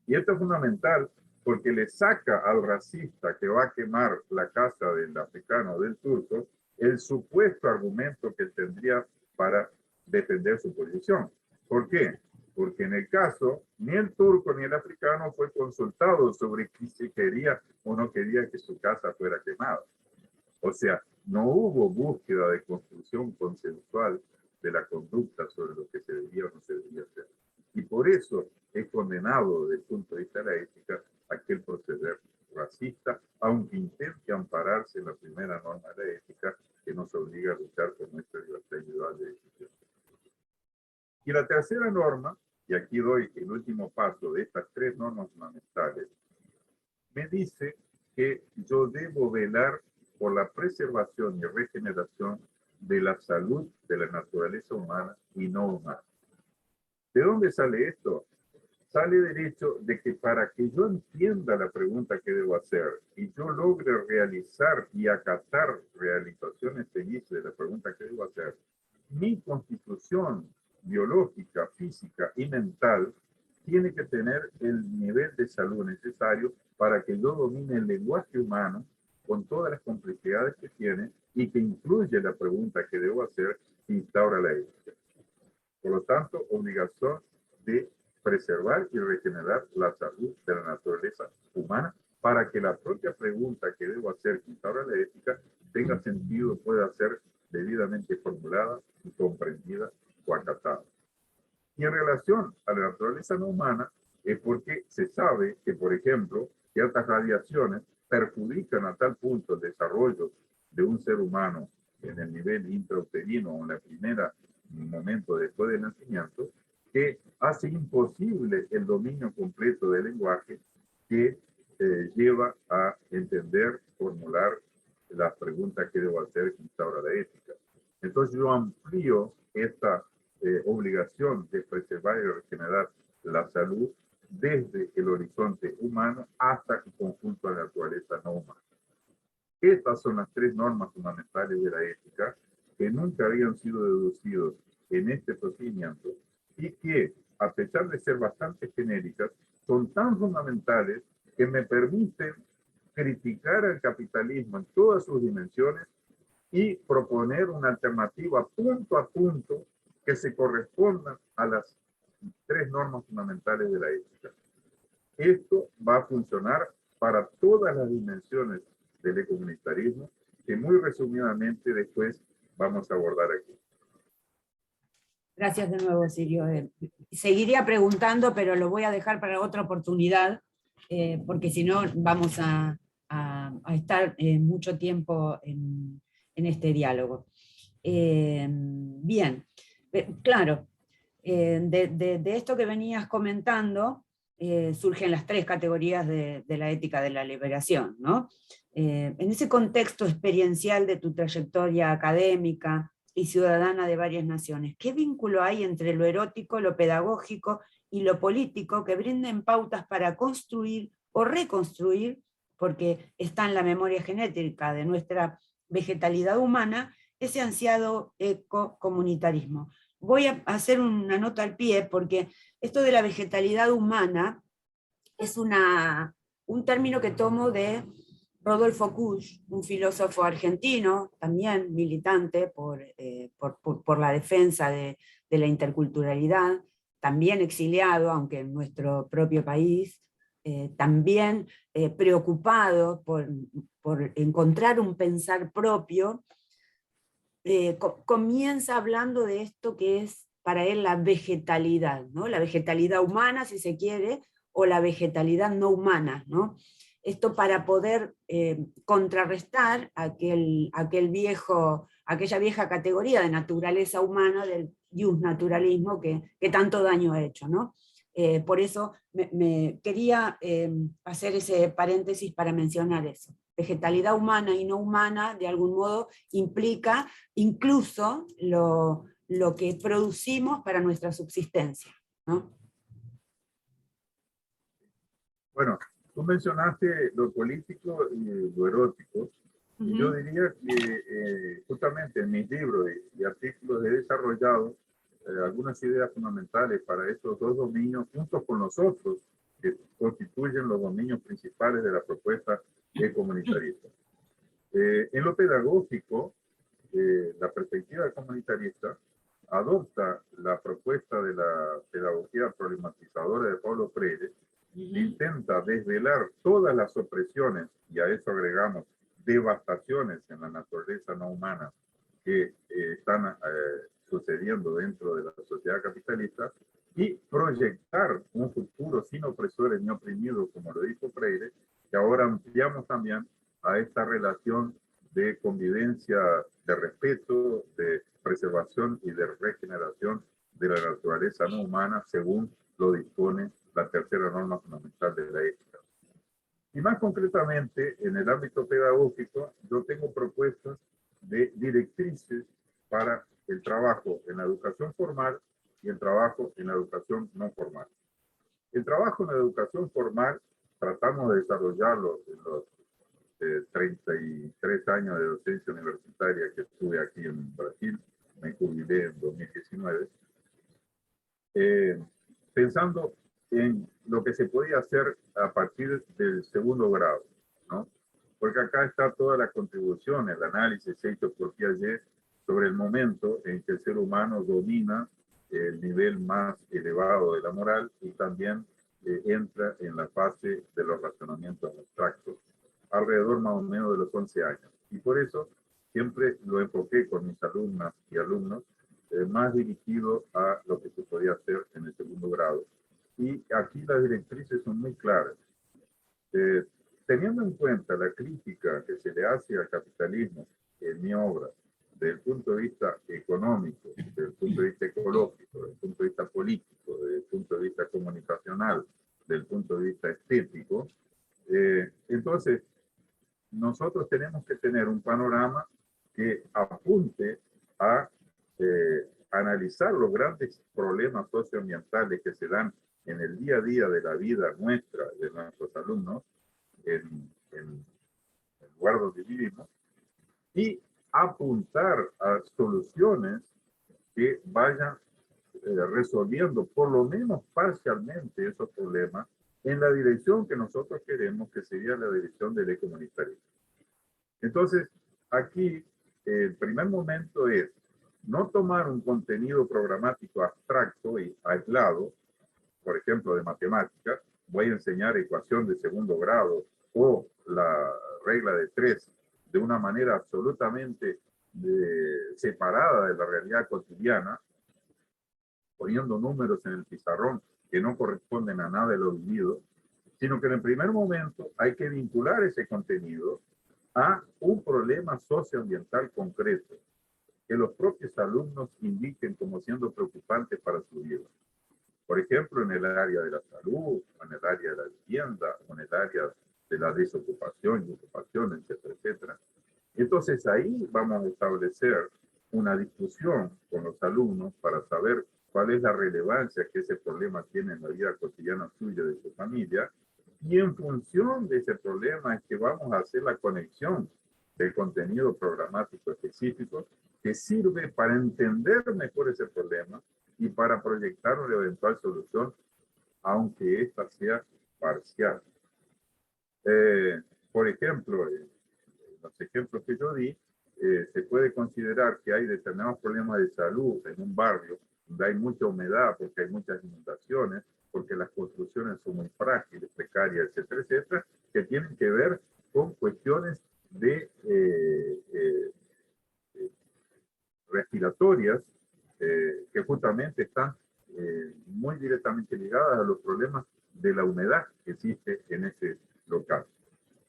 Y esto es fundamental porque le saca al racista que va a quemar la casa del africano o del turco el supuesto argumento que tendría para defender su posición. ¿Por qué? Porque en el caso, ni el turco ni el africano fue consultado sobre si quería o no quería que su casa fuera quemada. O sea, no hubo búsqueda de construcción consensual de la conducta sobre lo que se debía o no se debía hacer. Y por eso es condenado desde el punto de vista de la ética aquel proceder racista, aunque intente ampararse en la primera norma de la ética que nos obliga a luchar por nuestra libertad individual de decisión. Y la tercera norma, y aquí doy el último paso de estas tres normas fundamentales, me dice que yo debo velar por la preservación y regeneración de la salud de la naturaleza humana y no humana. ¿De dónde sale esto? Sale del hecho de que para que yo entienda la pregunta que debo hacer y yo logre realizar y acatar realizaciones felices de la pregunta que debo hacer, mi constitución biológica, física y mental tiene que tener el nivel de salud necesario para que yo domine el lenguaje humano con todas las complejidades que tiene y que incluye la pregunta que debo hacer que instaura la ética. Por lo tanto, obligación de preservar y regenerar la salud de la naturaleza humana para que la propia pregunta que debo hacer que instaura la ética tenga sentido, pueda ser debidamente formulada y comprendida o acatada. Y en relación a la naturaleza no humana, es porque se sabe que, por ejemplo, ciertas radiaciones perjudican a tal punto el desarrollo de un ser humano en el nivel intrauterino o en la primera momento después del nacimiento, que hace imposible el dominio completo del lenguaje que lleva a entender, formular las preguntas que debo hacer que instaura la ética. Entonces yo amplío esta obligación de preservar y regenerar la salud desde el horizonte humano hasta el conjunto de la naturaleza no humana. Estas son las tres normas fundamentales de la ética que nunca habían sido deducidos en este procedimiento y que, a pesar de ser bastante genéricas, son tan fundamentales que me permiten criticar al capitalismo en todas sus dimensiones y proponer una alternativa punto a punto que se corresponda a las tres normas fundamentales de la ética. Esto va a funcionar para todas las dimensiones del ecomunitarismo que muy resumidamente después vamos a abordar aquí. Gracias de nuevo, Sirio. Seguiría preguntando, pero lo voy a dejar para otra oportunidad, porque si no vamos a estar mucho tiempo en este diálogo. Bien, claro, de esto que venías comentando, surgen las tres categorías de la ética de la liberación, ¿no? En ese contexto experiencial de tu trayectoria académica y ciudadana de varias naciones, ¿qué vínculo hay entre lo erótico, lo pedagógico y lo político que brinden pautas para construir o reconstruir, porque está en la memoria genética de nuestra vegetalidad humana, ese ansiado ecocomunitarismo? Voy a hacer una nota al pie, porque esto de la vegetalidad humana es un término que tomo de Rodolfo Kusch, un filósofo argentino, también militante por la defensa de la interculturalidad, también exiliado, aunque en nuestro propio país, también preocupado por encontrar un pensar propio. Comienza hablando de esto que es para él la vegetalidad, ¿no? La vegetalidad humana, si se quiere, o la vegetalidad no humana, ¿no? Esto para poder contrarrestar aquella vieja categoría de naturaleza humana del justnaturalismo que tanto daño ha hecho, ¿no? Por eso me quería hacer ese paréntesis para mencionar eso. Vegetalidad humana y no humana, de algún modo, implica incluso lo que producimos para nuestra subsistencia, ¿no? Bueno, tú mencionaste lo político y lo erótico. Y yo diría que justamente en mis libros y artículos he desarrollado algunas ideas fundamentales para estos dos dominios, juntos con los otros que constituyen los dominios principales de la propuesta comunitarista. En lo pedagógico, la perspectiva comunitarista adopta la propuesta de la pedagogía problematizadora de Paulo Freire, intenta desvelar todas las opresiones, y a eso agregamos devastaciones en la naturaleza no humana que están sucediendo dentro de la sociedad capitalista, y proyectar un futuro sin opresores ni oprimidos, como lo dijo Freire, que ahora ampliamos también a esta relación de convivencia, de respeto, de preservación y de regeneración de la naturaleza no humana, según lo dispone la tercera norma fundamental de la ética. Y más concretamente, en el ámbito pedagógico, yo tengo propuestas de directrices para el trabajo en la educación formal y el trabajo en la educación no formal. El trabajo en la educación formal tratamos de desarrollarlo en los 33 años de docencia universitaria que estuve aquí en Brasil, me jubilé en 2019, pensando en lo que se podía hacer a partir del segundo grado, ¿no? Porque acá está toda la contribución, el análisis hecho por Piaget sobre el momento en que el ser humano domina el nivel más elevado de la moral y también entra en la fase de los razonamientos abstractos, alrededor más o menos de los 11 años. Y por eso siempre lo enfoqué con mis alumnas y alumnos más dirigido a lo que se podía hacer en el segundo grado. Y aquí las directrices son muy claras. Teniendo en cuenta la crítica que se le hace al capitalismo en mi obra, desde el punto de vista económico, desde el punto de vista ecológico, desde el punto de vista político, desde el punto de vista comunicacional, desde el punto de vista estético, entonces nosotros tenemos que tener un panorama que apunte a analizar los grandes problemas socioambientales que se dan en el día a día de la vida nuestra, de nuestros alumnos, en el lugar donde vivimos, y apuntar a soluciones que vayan resolviendo por lo menos parcialmente esos problemas en la dirección que nosotros queremos, que sería la dirección del ecomunitarismo. Entonces, aquí el primer momento es no tomar un contenido programático abstracto y aislado, por ejemplo, de matemáticas, voy a enseñar ecuación de segundo grado o la regla de 3 de una manera absolutamente separada de la realidad cotidiana, poniendo números en el pizarrón que no corresponden a nada de lo vivido, sino que en el primer momento hay que vincular ese contenido a un problema socioambiental concreto, que los propios alumnos indiquen como siendo preocupante para su vida. Por ejemplo, en el área de la salud, en el área de la vivienda, o en el área de la desocupación y ocupación, etcétera, etcétera. Entonces ahí vamos a establecer una discusión con los alumnos para saber cuál es la relevancia que ese problema tiene en la vida cotidiana suya de su familia, y en función de ese problema es que vamos a hacer la conexión del contenido programático específico que sirve para entender mejor ese problema y para proyectar una eventual solución, aunque ésta sea parcial. Por ejemplo, los ejemplos que yo di, se puede considerar que hay determinados problemas de salud en un barrio donde hay mucha humedad, porque hay muchas inundaciones, porque las construcciones son muy frágiles, precarias, etcétera, etcétera, que tienen que ver con cuestiones de respiratorias que justamente están muy directamente ligadas a los problemas de la humedad que existe en ese local.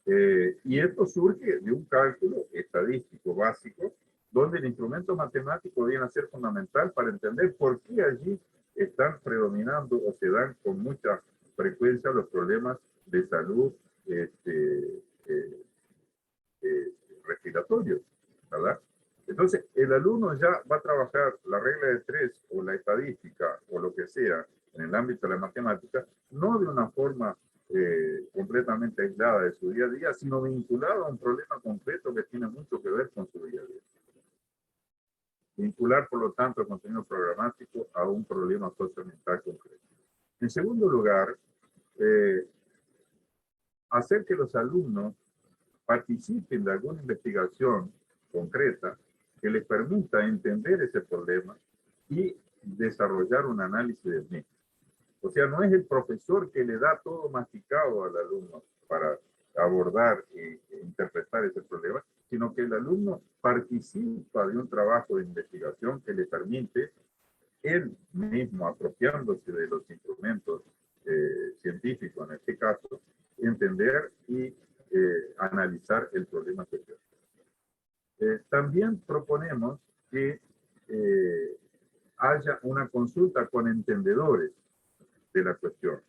Y esto surge de un cálculo estadístico básico, donde el instrumento matemático viene a ser fundamental para entender por qué allí están predominando o se dan con mucha frecuencia los problemas de salud respiratorios, ¿verdad? Entonces, el alumno ya va a trabajar la regla de tres o la estadística o lo que sea en el ámbito de la matemática, no de una forma completamente aislada de su día a día, sino vinculado a un problema concreto que tiene mucho que ver con su día a día. Vincular, por lo tanto, el contenido programático a un problema socioambiental concreto. En segundo lugar, hacer que los alumnos participen de alguna investigación concreta que les permita entender ese problema y desarrollar un análisis del mismo. O sea, no es el profesor que le da todo masticado al alumno para abordar e interpretar ese problema, sino que el alumno participa de un trabajo de investigación que le permite él mismo, apropiándose de los instrumentos científicos en este caso, entender y analizar el problema que tiene. También proponemos que haya una consulta con entendedores de la cuestión,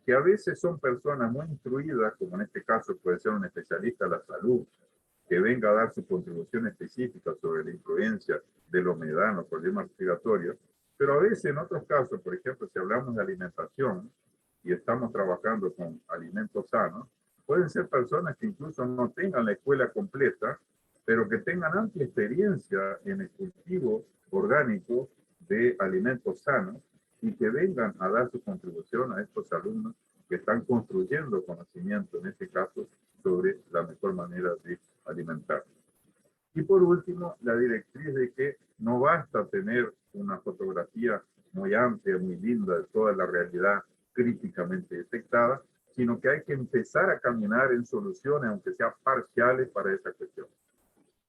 que a veces son personas muy instruidas, como en este caso puede ser un especialista de la salud, que venga a dar su contribución específica sobre la influencia de la humedad en los problemas respiratorios, pero a veces en otros casos, por ejemplo, si hablamos de alimentación y estamos trabajando con alimentos sanos, pueden ser personas que incluso no tengan la escuela completa, pero que tengan amplia experiencia en el cultivo orgánico de alimentos sanos y que vengan a dar su contribución a estos alumnos que están construyendo conocimiento, en este caso, sobre la mejor manera de alimentar. Y por último, la directriz de que no basta tener una fotografía muy amplia, muy linda de toda la realidad críticamente detectada, sino que hay que empezar a caminar en soluciones, aunque sean parciales, para esa cuestión.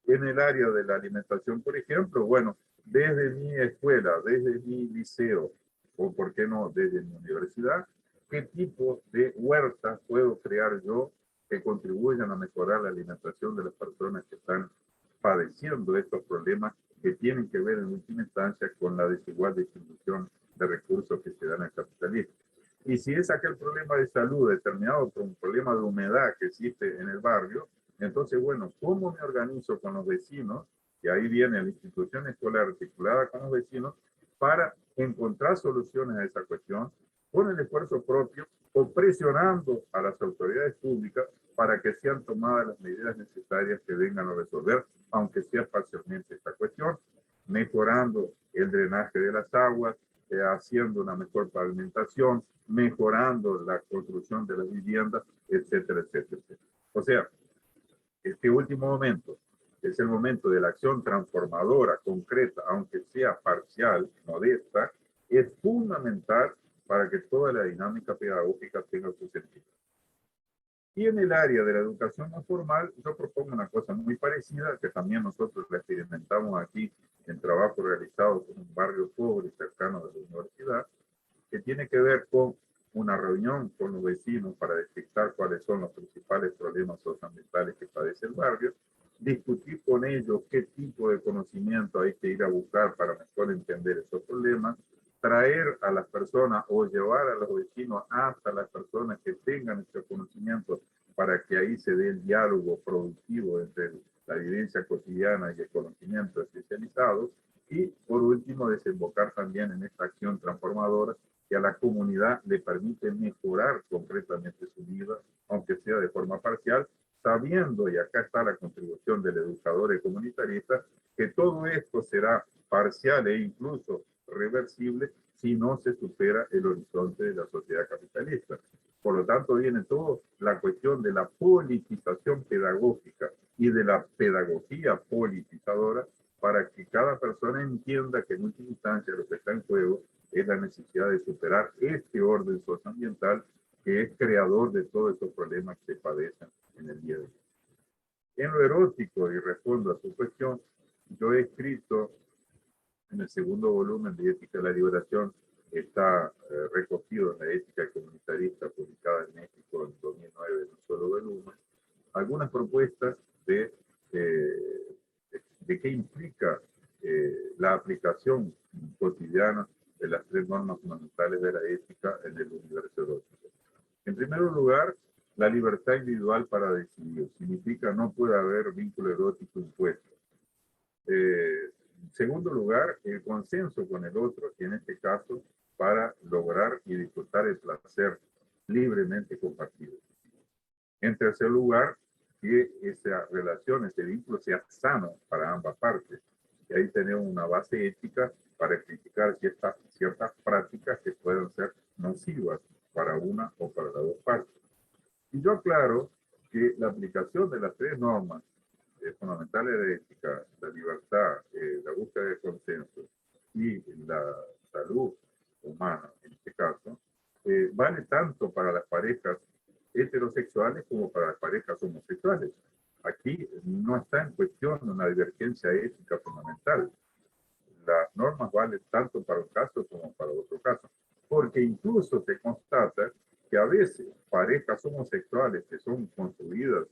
En el área de la alimentación, por ejemplo, bueno, desde mi escuela, desde mi liceo, o por qué no, desde mi universidad, ¿qué tipo de huertas puedo crear yo que contribuyan a mejorar la alimentación de las personas que están padeciendo estos problemas que tienen que ver en última instancia con la desigual distribución de recursos que se dan al capitalismo? Y si es aquel problema de salud determinado por un problema de humedad que existe en el barrio, entonces, bueno, ¿cómo me organizo con los vecinos? Y ahí viene la institución escolar articulada con los vecinos para encontrar soluciones a esa cuestión con el esfuerzo propio o presionando a las autoridades públicas para que sean tomadas las medidas necesarias que vengan a resolver, aunque sea parcialmente esta cuestión, mejorando el drenaje de las aguas, haciendo una mejor pavimentación, mejorando la construcción de las viviendas, etcétera, etcétera, etcétera. O sea, este último momento es el momento de la acción transformadora, concreta, aunque sea parcial, modesta, es fundamental para que toda la dinámica pedagógica tenga su sentido. Y en el área de la educación no formal, yo propongo una cosa muy parecida, que también nosotros la experimentamos aquí en trabajo realizado con un barrio pobre cercano de la universidad, que tiene que ver con una reunión con los vecinos para detectar cuáles son los principales problemas socioambientales que padece el barrio, discutir con ellos qué tipo de conocimiento hay que ir a buscar para mejor entender esos problemas, traer a las personas o llevar a los vecinos hasta las personas que tengan estos conocimientos para que ahí se dé el diálogo productivo entre la vivencia cotidiana y el conocimiento especializado, y por último desembocar también en esta acción transformadora que a la comunidad le permite mejorar concretamente su vida, aunque sea de forma parcial, sabiendo, y acá está la contribución del educador y comunitarista, que todo esto será parcial e incluso reversible si no se supera el horizonte de la sociedad capitalista. Por lo tanto, viene todo la cuestión de la politización pedagógica y de la pedagogía politizadora para que cada persona entienda que en última instancia lo que está en juego es la necesidad de superar este orden socioambiental que es creador de todos estos problemas que se padecen en el día de hoy. En lo erótico, y respondo a su cuestión, yo he escrito en el segundo volumen de Ética de la Liberación, está recogido en la Ética Comunitarista publicada en México en 2009 en un solo volumen, algunas propuestas de qué implica la aplicación cotidiana de las tres normas fundamentales de la ética en el universo erótico. En primer lugar, la libertad individual para decidir. Significa no puede haber vínculo erótico impuesto. En segundo lugar, el consenso con el otro, y en este caso, para lograr y disfrutar el placer libremente compartido. En tercer lugar, que esa relación, ese vínculo sea sano para ambas partes. Y ahí tenemos una base ética para criticar ciertas prácticas que puedan ser nocivas para una o para las dos partes. Y yo aclaro que la aplicación de las tres normas fundamentales de ética, la libertad, la búsqueda de consenso y la salud humana, en este caso, vale tanto para las parejas heterosexuales como para las parejas homosexuales. Aquí no está en cuestión una divergencia ética fundamental. Las normas valen tanto para un caso como para otro caso, porque incluso se constata que a veces parejas homosexuales que son construidas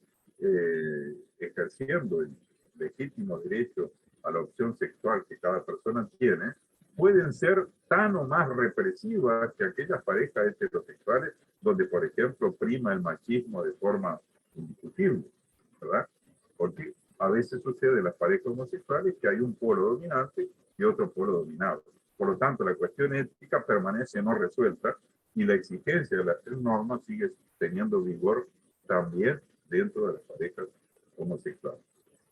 ejerciendo el legítimo derecho a la opción sexual que cada persona tiene, pueden ser tan o más represivas que aquellas parejas heterosexuales donde, por ejemplo, prima el machismo de forma indiscutible, ¿verdad? Porque a veces sucede en las parejas homosexuales que hay un polo dominante y otro polo dominado. Por lo tanto, la cuestión ética permanece no resuelta y la exigencia de las tres normas sigue teniendo vigor también dentro de las parejas homosexuales.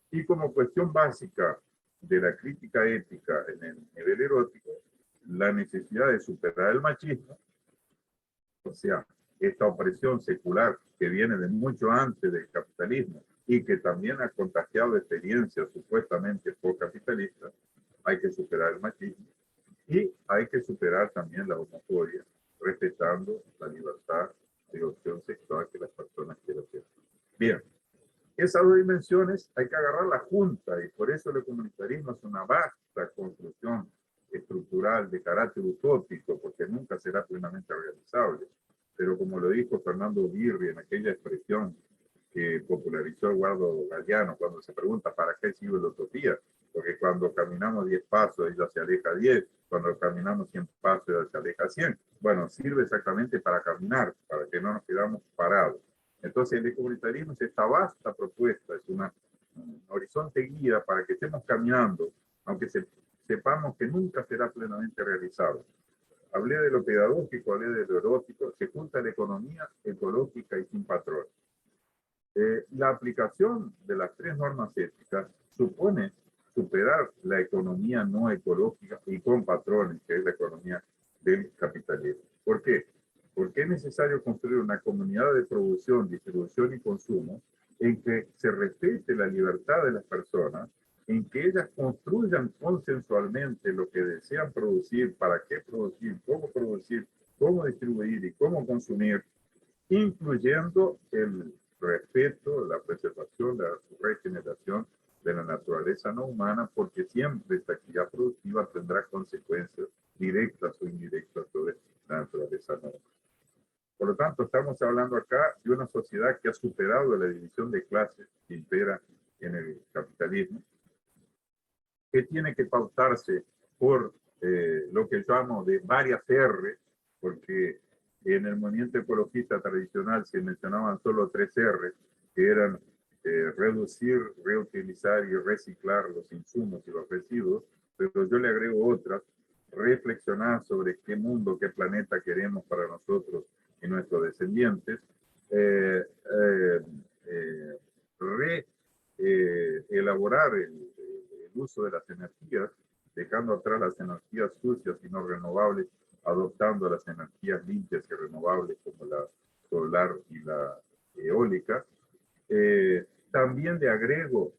Y como cuestión básica de la crítica ética en el nivel erótico, la necesidad de superar el machismo, o sea, esta opresión secular que viene de mucho antes del capitalismo y que también ha contagiado experiencias supuestamente por capitalistas, hay que superar el machismo y hay que superar también la homofobia, respetando la libertad de opción sexual que las personas quieran hacer. Bien, esas dos dimensiones hay que agarrarlas juntas y por eso el comunitarismo es una vasta construcción estructural de carácter utópico, porque nunca será plenamente realizable. Pero como lo dijo Fernando Birri en aquella expresión que popularizó Eduardo Galeano cuando se pregunta ¿para qué sirve la utopía? Porque cuando caminamos 10 pasos ella se aleja 10, cuando caminamos 100 pasos ella se aleja 100. Bueno, sirve exactamente para caminar, para que no nos quedamos parados. Entonces el comunitarismo es esta vasta propuesta, es un horizonte guía para que estemos caminando, aunque sepamos que nunca será plenamente realizado. Hablé de lo pedagógico, hablé de lo erótico, se junta la economía ecológica y sin patrón. La aplicación de las tres normas éticas supone superar la economía no ecológica y con patrones, que es la economía del capitalismo. ¿Por qué? Porque es necesario construir una comunidad de producción, distribución y consumo en que se respete la libertad de las personas, en que ellas construyan consensualmente lo que desean producir, para qué producir, cómo distribuir y cómo consumir, incluyendo el respeto, la preservación, la regeneración de la naturaleza no humana, porque siempre esta actividad productiva tendrá consecuencias directas o indirectas sobre la naturaleza no humana. Por lo tanto, estamos hablando acá de una sociedad que ha superado la división de clases que impera en el capitalismo, que tiene que pautarse por lo que llamo de varias R, porque en el movimiento ecologista tradicional se mencionaban solo 3 R, que eran reducir, reutilizar y reciclar los insumos y los residuos, pero yo le agrego otras: reflexionar sobre qué mundo, qué planeta queremos para nosotros y nuestros descendientes, elaborar el uso de las energías, dejando atrás las energías sucias y no renovables, adoptando las energías limpias y renovables como la solar y la eólica. También le agrego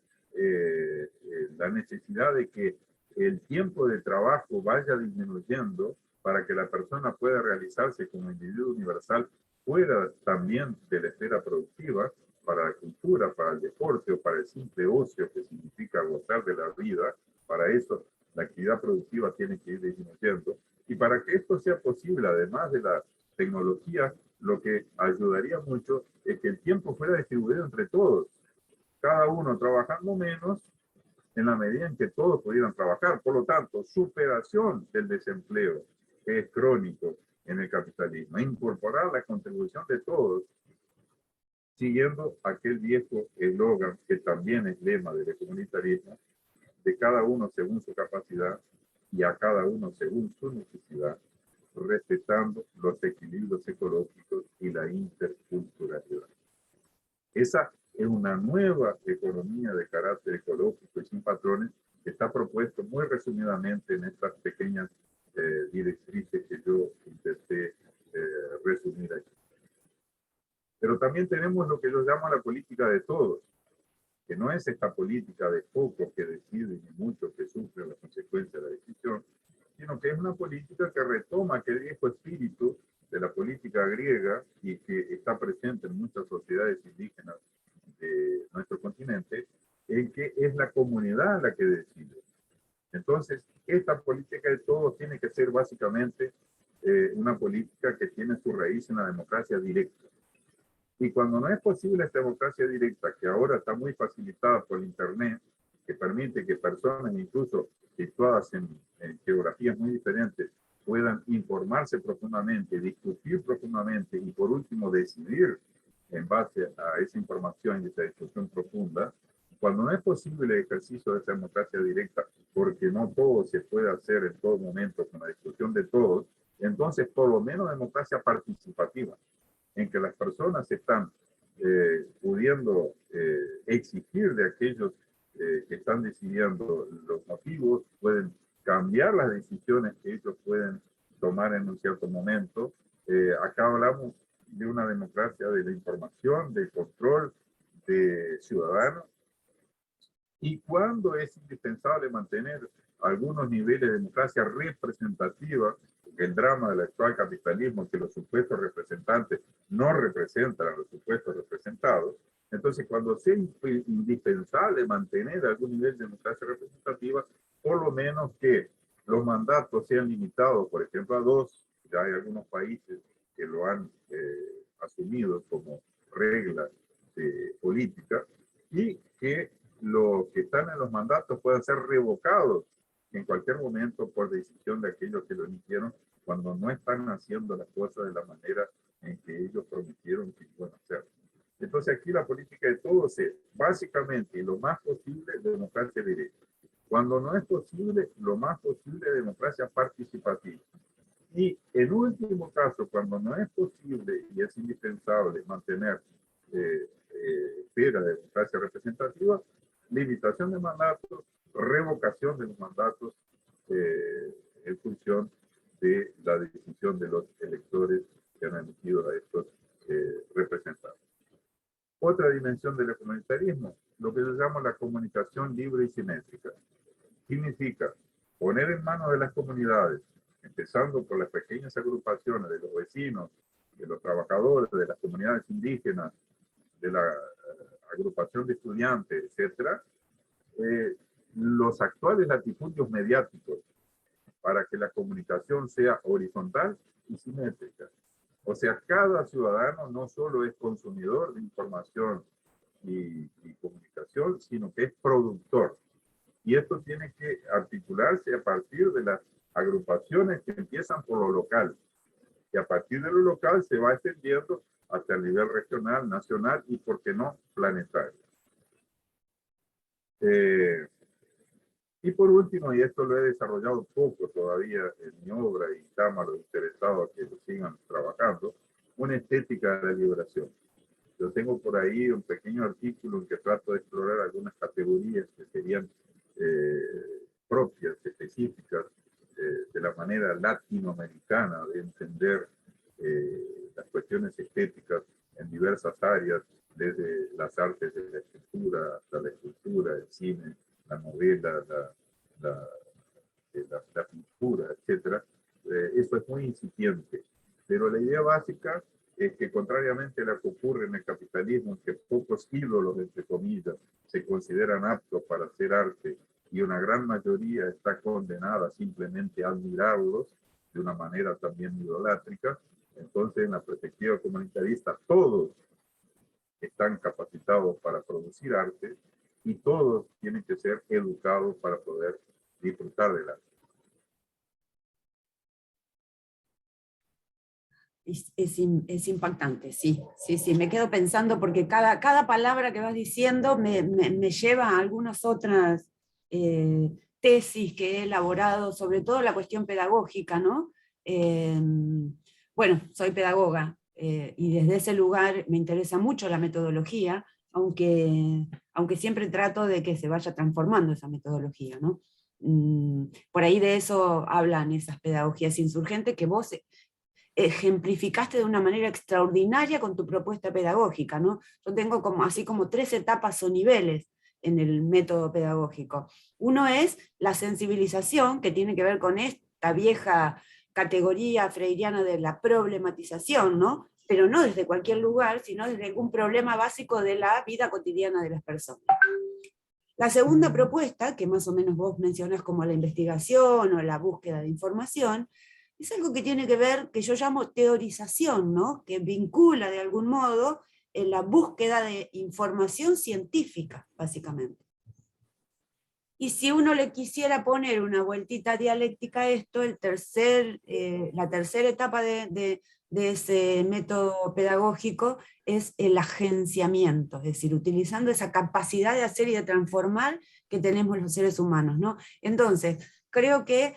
la necesidad de que el tiempo de trabajo vaya disminuyendo para que la persona pueda realizarse como individuo universal fuera también de la esfera productiva, para la cultura, para el deporte o para el simple ocio que significa gozar de la vida. Para eso la actividad productiva tiene que ir disminuyendo. Y para que esto sea posible, además de la tecnología, lo que ayudaría mucho es que el tiempo fuera distribuido entre todos, cada uno trabajando menos en la medida en que todos pudieran trabajar. Por lo tanto, superación del desempleo, que es crónico en el capitalismo, incorporar la contribución de todos, siguiendo aquel viejo eslogan que también es lema del comunitarismo, de cada uno según su capacidad y a cada uno según su necesidad, respetando los equilibrios ecológicos y la interculturalidad. Esa es una nueva economía de carácter ecológico y sin patrones que está propuesto muy resumidamente en estas pequeñas directrices que yo intenté resumir aquí. Pero también tenemos lo que yo llamo la política de todos, que no es esta política de pocos que deciden y muchos que sufren las consecuencias de la decisión, sino que es una política que retoma aquel viejo espíritu de la política griega y que está presente en muchas sociedades indígenas de nuestro continente, en que es la comunidad la que decide. Entonces, esta política de todos tiene que ser básicamente una política que tiene su raíz en la democracia directa. Y cuando no es posible esta democracia directa, que ahora está muy facilitada por Internet, que permite que personas, incluso situadas en geografías muy diferentes, puedan informarse profundamente, discutir profundamente y por último decidir en base a esa información y esa discusión profunda, cuando no es posible el ejercicio de esta democracia directa, porque no todo se puede hacer en todo momento con la discusión de todos, entonces por lo menos democracia participativa, en que las personas están pudiendo exigir de aquellos que están decidiendo los motivos, pueden cambiar las decisiones que ellos pueden tomar en un cierto momento. Acá hablamos de una democracia de la información, del control de ciudadanos, y cuando es indispensable mantener algunos niveles de democracia representativa, el drama del actual capitalismo es que los supuestos representantes no representan a los supuestos representados. Entonces, cuando sea indispensable mantener algún nivel de democracia representativa, por lo menos que los mandatos sean limitados, por ejemplo, a 2, ya hay algunos países que lo han asumido como regla política, y que los que están en los mandatos puedan ser revocados en cualquier momento por decisión de aquellos que lo eligieron cuando no están haciendo las cosas de la manera en que ellos prometieron que iban a hacer. Entonces aquí la política de todos es básicamente lo más posible democracia directa. Cuando no es posible, lo más posible democracia participativa. Y en último caso, cuando no es posible y es indispensable mantener de democracia representativa, limitación de mandatos, revocación de los mandatos en función de la decisión de los electores que han elegido a estos representantes. Otra dimensión del comunitarismo, lo que yo llamo la comunicación libre y simétrica, significa poner en manos de las comunidades, empezando por las pequeñas agrupaciones de los vecinos, de los trabajadores, de las comunidades indígenas, de la agrupación de estudiantes, etcétera, los actuales latifundios mediáticos para que la comunicación sea horizontal y simétrica. O sea, cada ciudadano no solo es consumidor de información y comunicación, sino que es productor. Y esto tiene que articularse a partir de las agrupaciones que empiezan por lo local. Y a partir de lo local se va extendiendo hasta el nivel regional, nacional y, por qué no, planetario. Y por último, y esto lo he desarrollado poco todavía en mi obra y llamo a los interesados a que lo sigan trabajando, una estética de la liberación. Yo tengo por ahí un pequeño artículo en que trato de explorar algunas categorías que serían propias, específicas, de la manera latinoamericana de entender las cuestiones estéticas en diversas áreas, desde las artes de la escritura, hasta la escultura, el cine, la novela, la pintura, etc. Eso es muy incipiente. Pero la idea básica es que, contrariamente a lo que ocurre en el capitalismo, en que pocos ídolos, entre comillas, se consideran aptos para hacer arte y una gran mayoría está condenada simplemente a admirarlos de una manera también idolátrica, entonces en la perspectiva comunitarista todos están capacitados para producir arte y todos tienen que ser educados para poder disfrutar del arte. Es impactante, sí, me quedo pensando porque cada palabra que vas diciendo me lleva a algunas otras tesis que he elaborado, sobre todo la cuestión pedagógica, ¿no? Bueno, soy pedagoga y desde ese lugar me interesa mucho la metodología, aunque siempre trato de que se vaya transformando esa metodología, ¿no? Por ahí de eso hablan esas pedagogías insurgentes que vos ejemplificaste de una manera extraordinaria con tu propuesta pedagógica, ¿no? Yo tengo así como 3 etapas o niveles en el método pedagógico. Uno es la sensibilización, que tiene que ver con esta vieja categoría freiriana de la problematización, ¿no? Pero no desde cualquier lugar, sino desde un problema básico de la vida cotidiana de las personas. La segunda propuesta, que más o menos vos mencionás como la investigación o la búsqueda de información, es algo que tiene que ver, que yo llamo teorización, ¿no? Que vincula de algún modo en la búsqueda de información científica, básicamente. Y si uno le quisiera poner una vueltita dialéctica a esto, la tercera etapa de ese método pedagógico es el agenciamiento, es decir, utilizando esa capacidad de hacer y de transformar que tenemos los seres humanos, ¿no? Entonces, creo que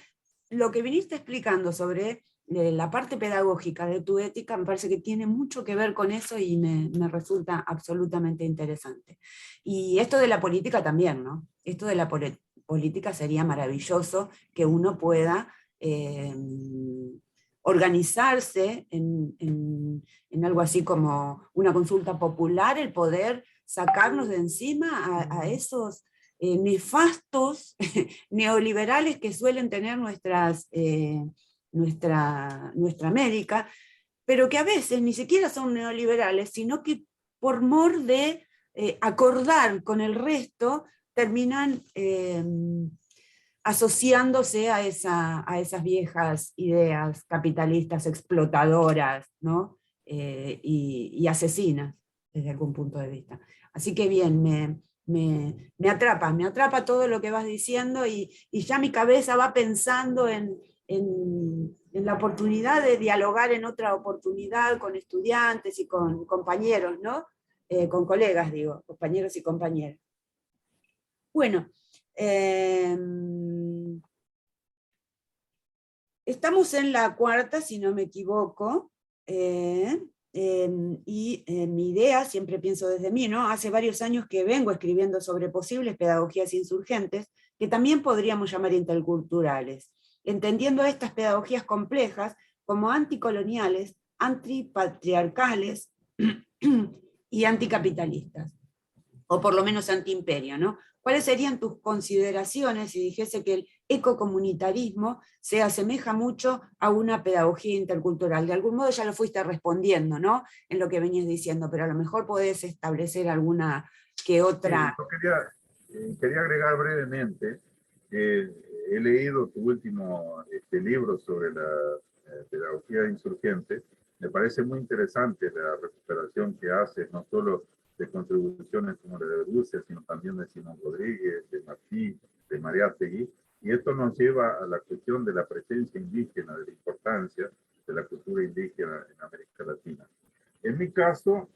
lo que viniste explicando sobre la parte pedagógica de tu ética me parece que tiene mucho que ver con eso y me resulta absolutamente interesante. Y esto de la política también, ¿no? Esto de la política sería maravilloso que uno pueda organizarse en algo así como una consulta popular, el poder sacarnos de encima a esos nefastos neoliberales que suelen tener nuestra América, pero que a veces ni siquiera son neoliberales, sino que por mor de acordar con el resto, terminan asociándose a esas viejas ideas capitalistas explotadoras, ¿no? Y asesinas, desde algún punto de vista. Así que bien, me atrapa todo lo que vas diciendo y ya mi cabeza va pensando en la oportunidad de dialogar en otra oportunidad con estudiantes y con compañeros, ¿no? Con colegas, digo, compañeros y compañeras. Bueno, estamos en la cuarta, si no me equivoco, y mi idea, siempre pienso desde mí, ¿no? Hace varios años que vengo escribiendo sobre posibles pedagogías insurgentes, que también podríamos llamar interculturales, entendiendo estas pedagogías complejas como anticoloniales, antipatriarcales y anticapitalistas, o por lo menos antiimperio, ¿no? ¿Cuáles serían tus consideraciones si dijese que ecocomunitarismo se asemeja mucho a una pedagogía intercultural. De algún modo ya lo fuiste respondiendo, ¿no? En lo que venías diciendo, pero a lo mejor podés establecer alguna que otra. Sí, yo quería agregar brevemente que he leído tu último libro sobre la pedagogía insurgente. Me parece muy interesante la recuperación que haces, no solo de contribuciones como la de Rusia, sino también de Simón Rodríguez, de Martí, de Mariátegui. Y esto nos lleva a la cuestión de la presencia indígena, de la importancia de la cultura indígena en América Latina. En mi caso,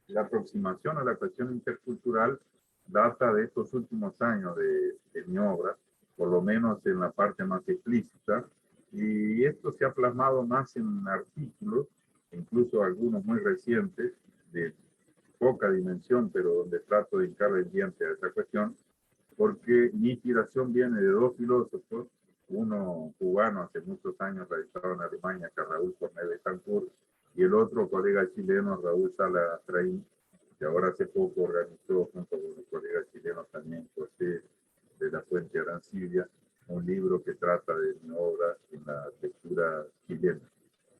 la aproximación a la cuestión intercultural data de estos últimos años de mi obra, por lo menos en la parte más explícita, y esto se ha plasmado más en artículos, incluso algunos muy recientes, de poca dimensión, pero donde trato de hincar el diente a esta cuestión, porque mi inspiración viene de dos filósofos, uno cubano hace muchos años radicado en Alemania, que es Raúl Cornel Betancourt, y el otro colega chileno, Raúl Sala Astraín, que ahora hace poco organizó junto con un colega chileno también, José de la Fuente Arancibia, un libro que trata de mi obra en la lectura chilena,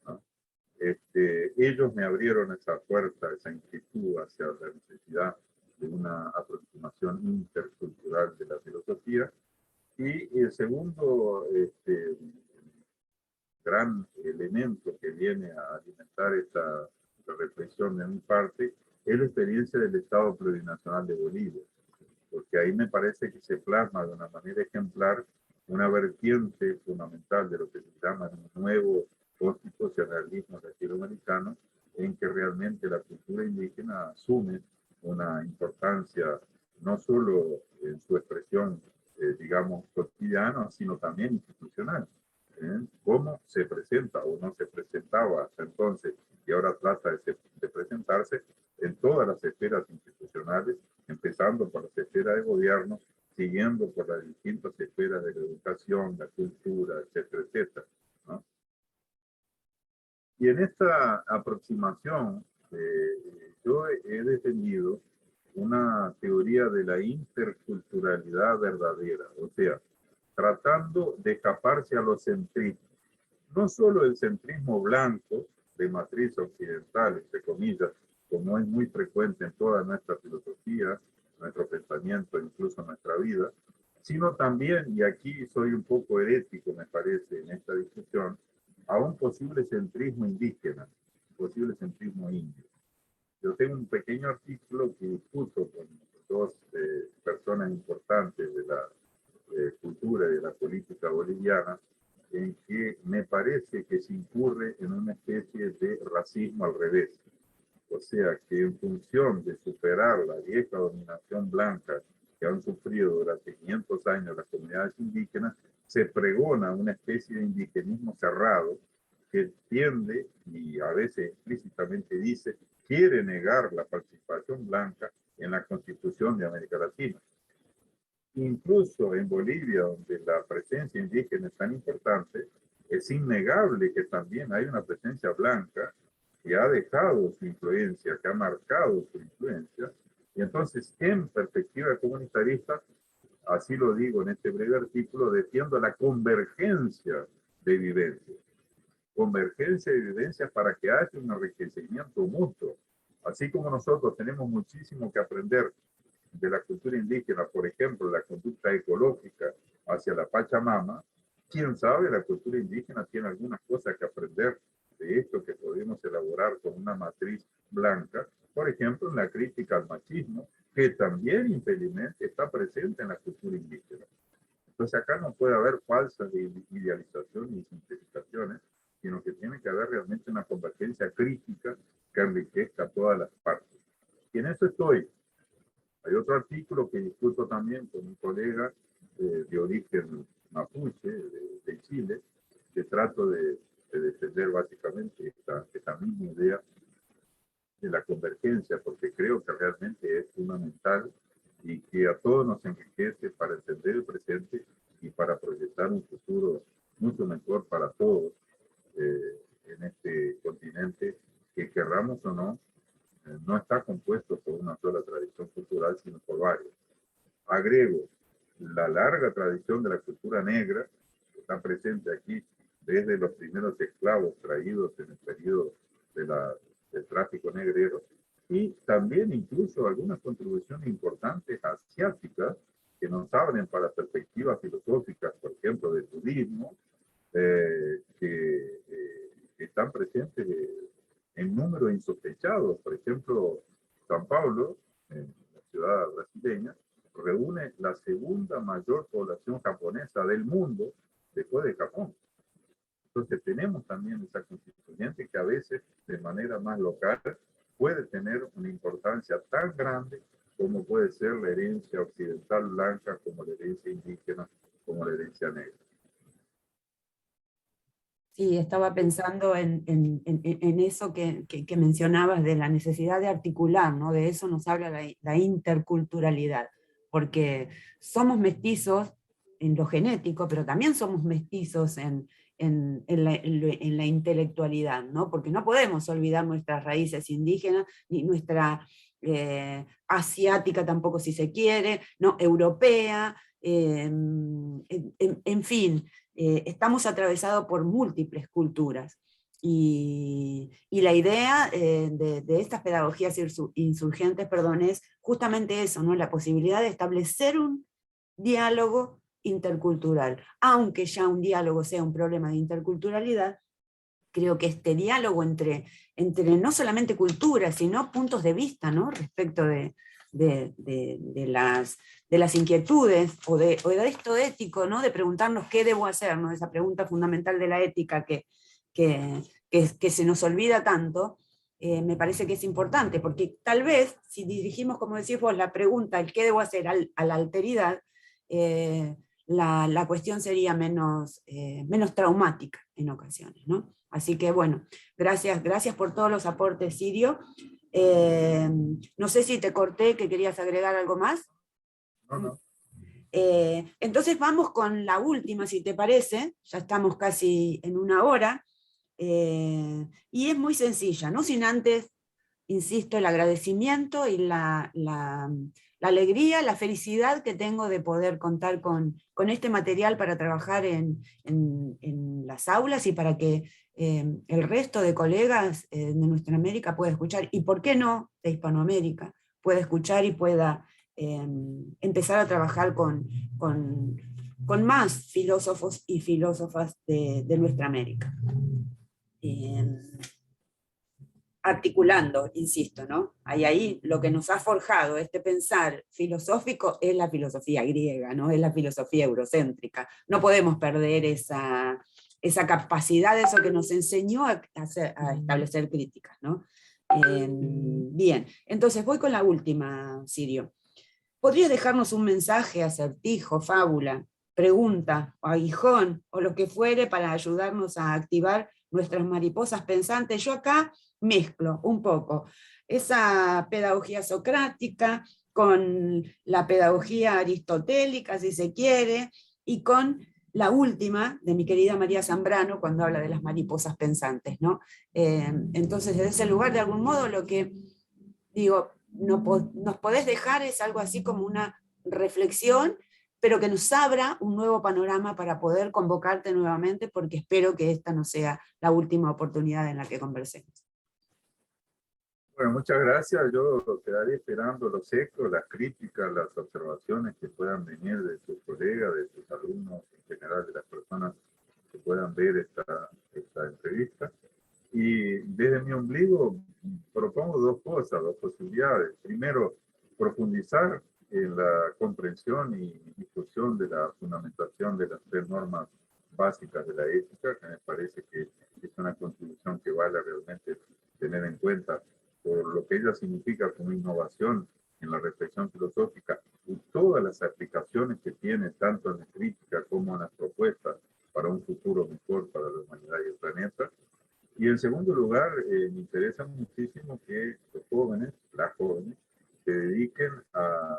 ¿no? Ellos me abrieron esa puerta, esa inquietud hacia la necesidad de una aproximación intercultural de la filosofía. Y el segundo gran elemento que viene a alimentar esta reflexión de mi parte es la experiencia del Estado Plurinacional de Bolivia, porque ahí me parece que se plasma de una manera ejemplar una vertiente fundamental de lo que se llama un nuevo constitucionalismo latinoamericano, en que realmente la cultura indígena asume una importancia no solo en su expresión, digamos, cotidiana, sino también institucional. Cómo se presenta o no se presentaba hasta entonces y ahora trata de presentarse en todas las esferas institucionales, empezando por las esferas de gobierno, siguiendo por las distintas esferas de la educación, la cultura, etcétera, etcétera, ¿no? Y en esta aproximación, yo he defendido una teoría de la interculturalidad verdadera, o sea, tratando de escaparse a los centrismos. No solo el centrismo blanco de matriz occidental, entre comillas, como es muy frecuente en toda nuestra filosofía, nuestro pensamiento, incluso nuestra vida, sino también, y aquí soy un poco herético, me parece, en esta discusión, a un posible centrismo indígena, posible centrismo indio. Yo tengo un pequeño artículo que discuto con dos personas importantes de la cultura y de la política boliviana, en que me parece que se incurre en una especie de racismo al revés. O sea, que en función de superar la vieja dominación blanca que han sufrido durante 500 años las comunidades indígenas, se pregona una especie de indigenismo cerrado que tiende, y a veces explícitamente dice, quiere negar la participación blanca en la Constitución de América Latina. Incluso en Bolivia, donde la presencia indígena es tan importante, es innegable que también hay una presencia blanca que ha dejado su influencia, que ha marcado su influencia. Y entonces, en perspectiva comunitarista, así lo digo en este breve artículo, defiendo la convergencia de vivencias. Convergencia de vivencias para que haya un enriquecimiento mutuo. Así como nosotros tenemos muchísimo que aprender de la cultura indígena, por ejemplo, la conducta ecológica hacia la Pachamama, quién sabe, la cultura indígena tiene algunas cosas que aprender de esto que podemos elaborar con una matriz blanca, por ejemplo, en la crítica al machismo, que también impeliblemente está presente en la cultura indígena. Entonces acá no puede haber falsas idealizaciones ni simplificaciones, sino que tiene que haber realmente una convergencia crítica que enriquezca a todas las partes. Y en eso estoy. Hay otro artículo que discuto también con un colega de origen mapuche de Chile, que trato de defender básicamente esta misma idea de la convergencia, porque creo que realmente es fundamental y que a todos nos enriquece para entender el presente y para proyectar un futuro mucho mejor para todos en este continente que querramos o no, no está compuesto por una sola tradición cultural, sino por varias. Agrego, la larga tradición de la cultura negra, que está presente aquí desde los primeros esclavos traídos en el periodo del tráfico negrero, y también incluso algunas contribuciones importantes asiáticas que nos abren para perspectivas filosóficas, por ejemplo, del budismo, que están presentes en números insospechados. Por ejemplo, San Pablo, en la ciudad brasileña, reúne la segunda mayor población japonesa del mundo después de Japón. Entonces tenemos también esa constituyente que a veces de manera más local puede tener una importancia tan grande como puede ser la herencia occidental blanca, como la herencia indígena, como la herencia negra. Sí, estaba pensando en eso que mencionabas de la necesidad de articular, ¿no? De eso nos habla la interculturalidad, porque somos mestizos en lo genético, pero también somos mestizos en la intelectualidad, ¿no? Porque no podemos olvidar nuestras raíces indígenas, ni nuestra asiática tampoco si se quiere, ¿no? Europea, en fin. Estamos atravesados por múltiples culturas y la idea de estas pedagogías insurgentes, perdón, es justamente eso, ¿no? La posibilidad de establecer un diálogo intercultural. Aunque ya un diálogo sea un problema de interculturalidad, creo que este diálogo entre no solamente culturas, sino puntos de vista, ¿no? Respecto de las inquietudes o de esto ético, ¿no? De preguntarnos qué debo hacer, ¿no? Esa pregunta fundamental de la ética que se nos olvida tanto, me parece que es importante, porque tal vez si dirigimos, como decís vos, la pregunta, el qué debo hacer a la alteridad, la cuestión sería menos traumática en ocasiones, ¿no? Así que bueno, gracias por todos los aportes, Sirio. No sé si te corté, que querías agregar algo más. No, no. Entonces vamos con la última, si te parece, ya estamos casi en una hora, y es muy sencilla, no sin antes, insisto, el agradecimiento y la alegría, la felicidad que tengo de poder contar con este material para trabajar en las aulas y para que el resto de colegas de nuestra América pueda escuchar, y por qué no, de Hispanoamérica, pueda escuchar y pueda empezar a trabajar con más filósofos y filósofas de nuestra América. Articulando, insisto, ¿no? Ahí lo que nos ha forjado este pensar filosófico es la filosofía griega, ¿no? Es la filosofía eurocéntrica. No podemos perder esa capacidad, eso que nos enseñó a establecer críticas, ¿no? Bien, entonces voy con la última, Sirio. ¿Podrías dejarnos un mensaje, acertijo, fábula, pregunta, aguijón, o lo que fuere para ayudarnos a activar nuestras mariposas pensantes? Yo acá mezclo un poco esa pedagogía socrática con la pedagogía aristotélica, si se quiere, y con la última de mi querida María Zambrano cuando habla de las mariposas pensantes, ¿no? Entonces, desde ese lugar, de algún modo, lo que digo, nos podés dejar es algo así como una reflexión, pero que nos abra un nuevo panorama para poder convocarte nuevamente, porque espero que esta no sea la última oportunidad en la que conversemos. Bueno, muchas gracias. Yo quedaré esperando los ecos, las críticas, las observaciones que puedan venir de tus colegas, de tus alumnos, en general de las personas que puedan ver esta entrevista. Y desde mi ombligo propongo dos cosas, dos posibilidades. Primero, profundizar en la comprensión y discusión de la fundamentación de las tres normas básicas de la ética, que me parece que es una contribución que vale realmente tener en cuenta por lo que ella significa como innovación en la reflexión filosófica y todas las aplicaciones que tiene tanto en la crítica como en las propuestas para un futuro mejor para la humanidad y el planeta. Y en segundo lugar, me interesa muchísimo que los jóvenes, las jóvenes, se dediquen a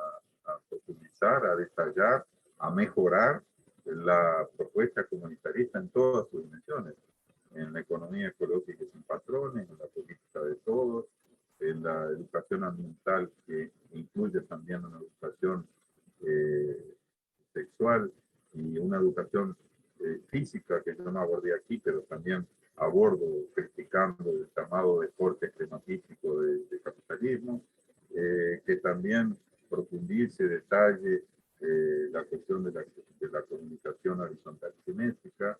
profundizar, a detallar, a mejorar la propuesta comunitarista en todas sus dimensiones, en la economía ecológica sin patrones, en la política de todos, en la educación ambiental que incluye también una educación sexual y una educación física que yo no abordé aquí, pero también abordo criticando el llamado deporte extrematístico de capitalismo, que también profundice, detalle la cuestión de la comunicación horizontal simétrica,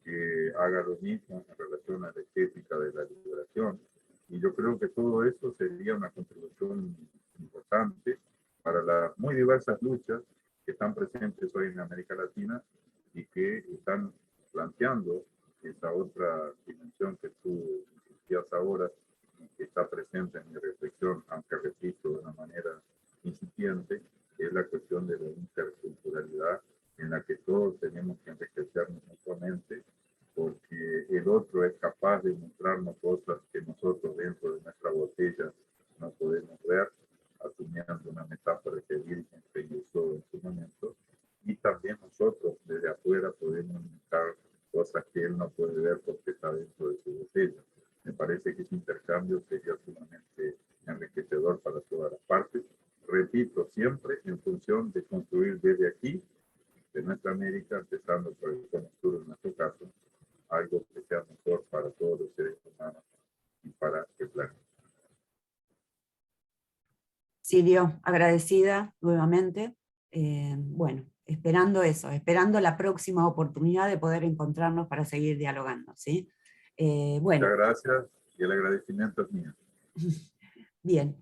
que haga lo mismo en relación a la estética de la liberación. Y yo creo que todo eso sería una contribución importante para las muy diversas luchas que están presentes hoy en América Latina y que están planteando esa otra dimensión que tú decías ahora, que está presente en mi reflexión, aunque repito de una manera incipiente, es la cuestión de la interculturalidad en la que todos tenemos que enriquecernos mutuamente, porque el otro es capaz de mostrarnos cosas que nosotros dentro de nuestra botella no podemos ver, asumiendo una metáfora que Virgen usó en su momento, y también nosotros desde afuera podemos mostrar cosas que él no puede ver porque está dentro de su botella. Me parece que ese intercambio sería sumamente enriquecedor para todas las partes. Repito, siempre en función de construir desde aquí, de nuestra América, empezando por el cono sur en nuestro caso, algo que sea mejor para todos los seres humanos y para el planeta. Silvio, agradecida nuevamente. Bueno, esperando eso, esperando la próxima oportunidad de poder encontrarnos para seguir dialogando, ¿sí? Bueno. Muchas gracias y el agradecimiento es mío. Bien.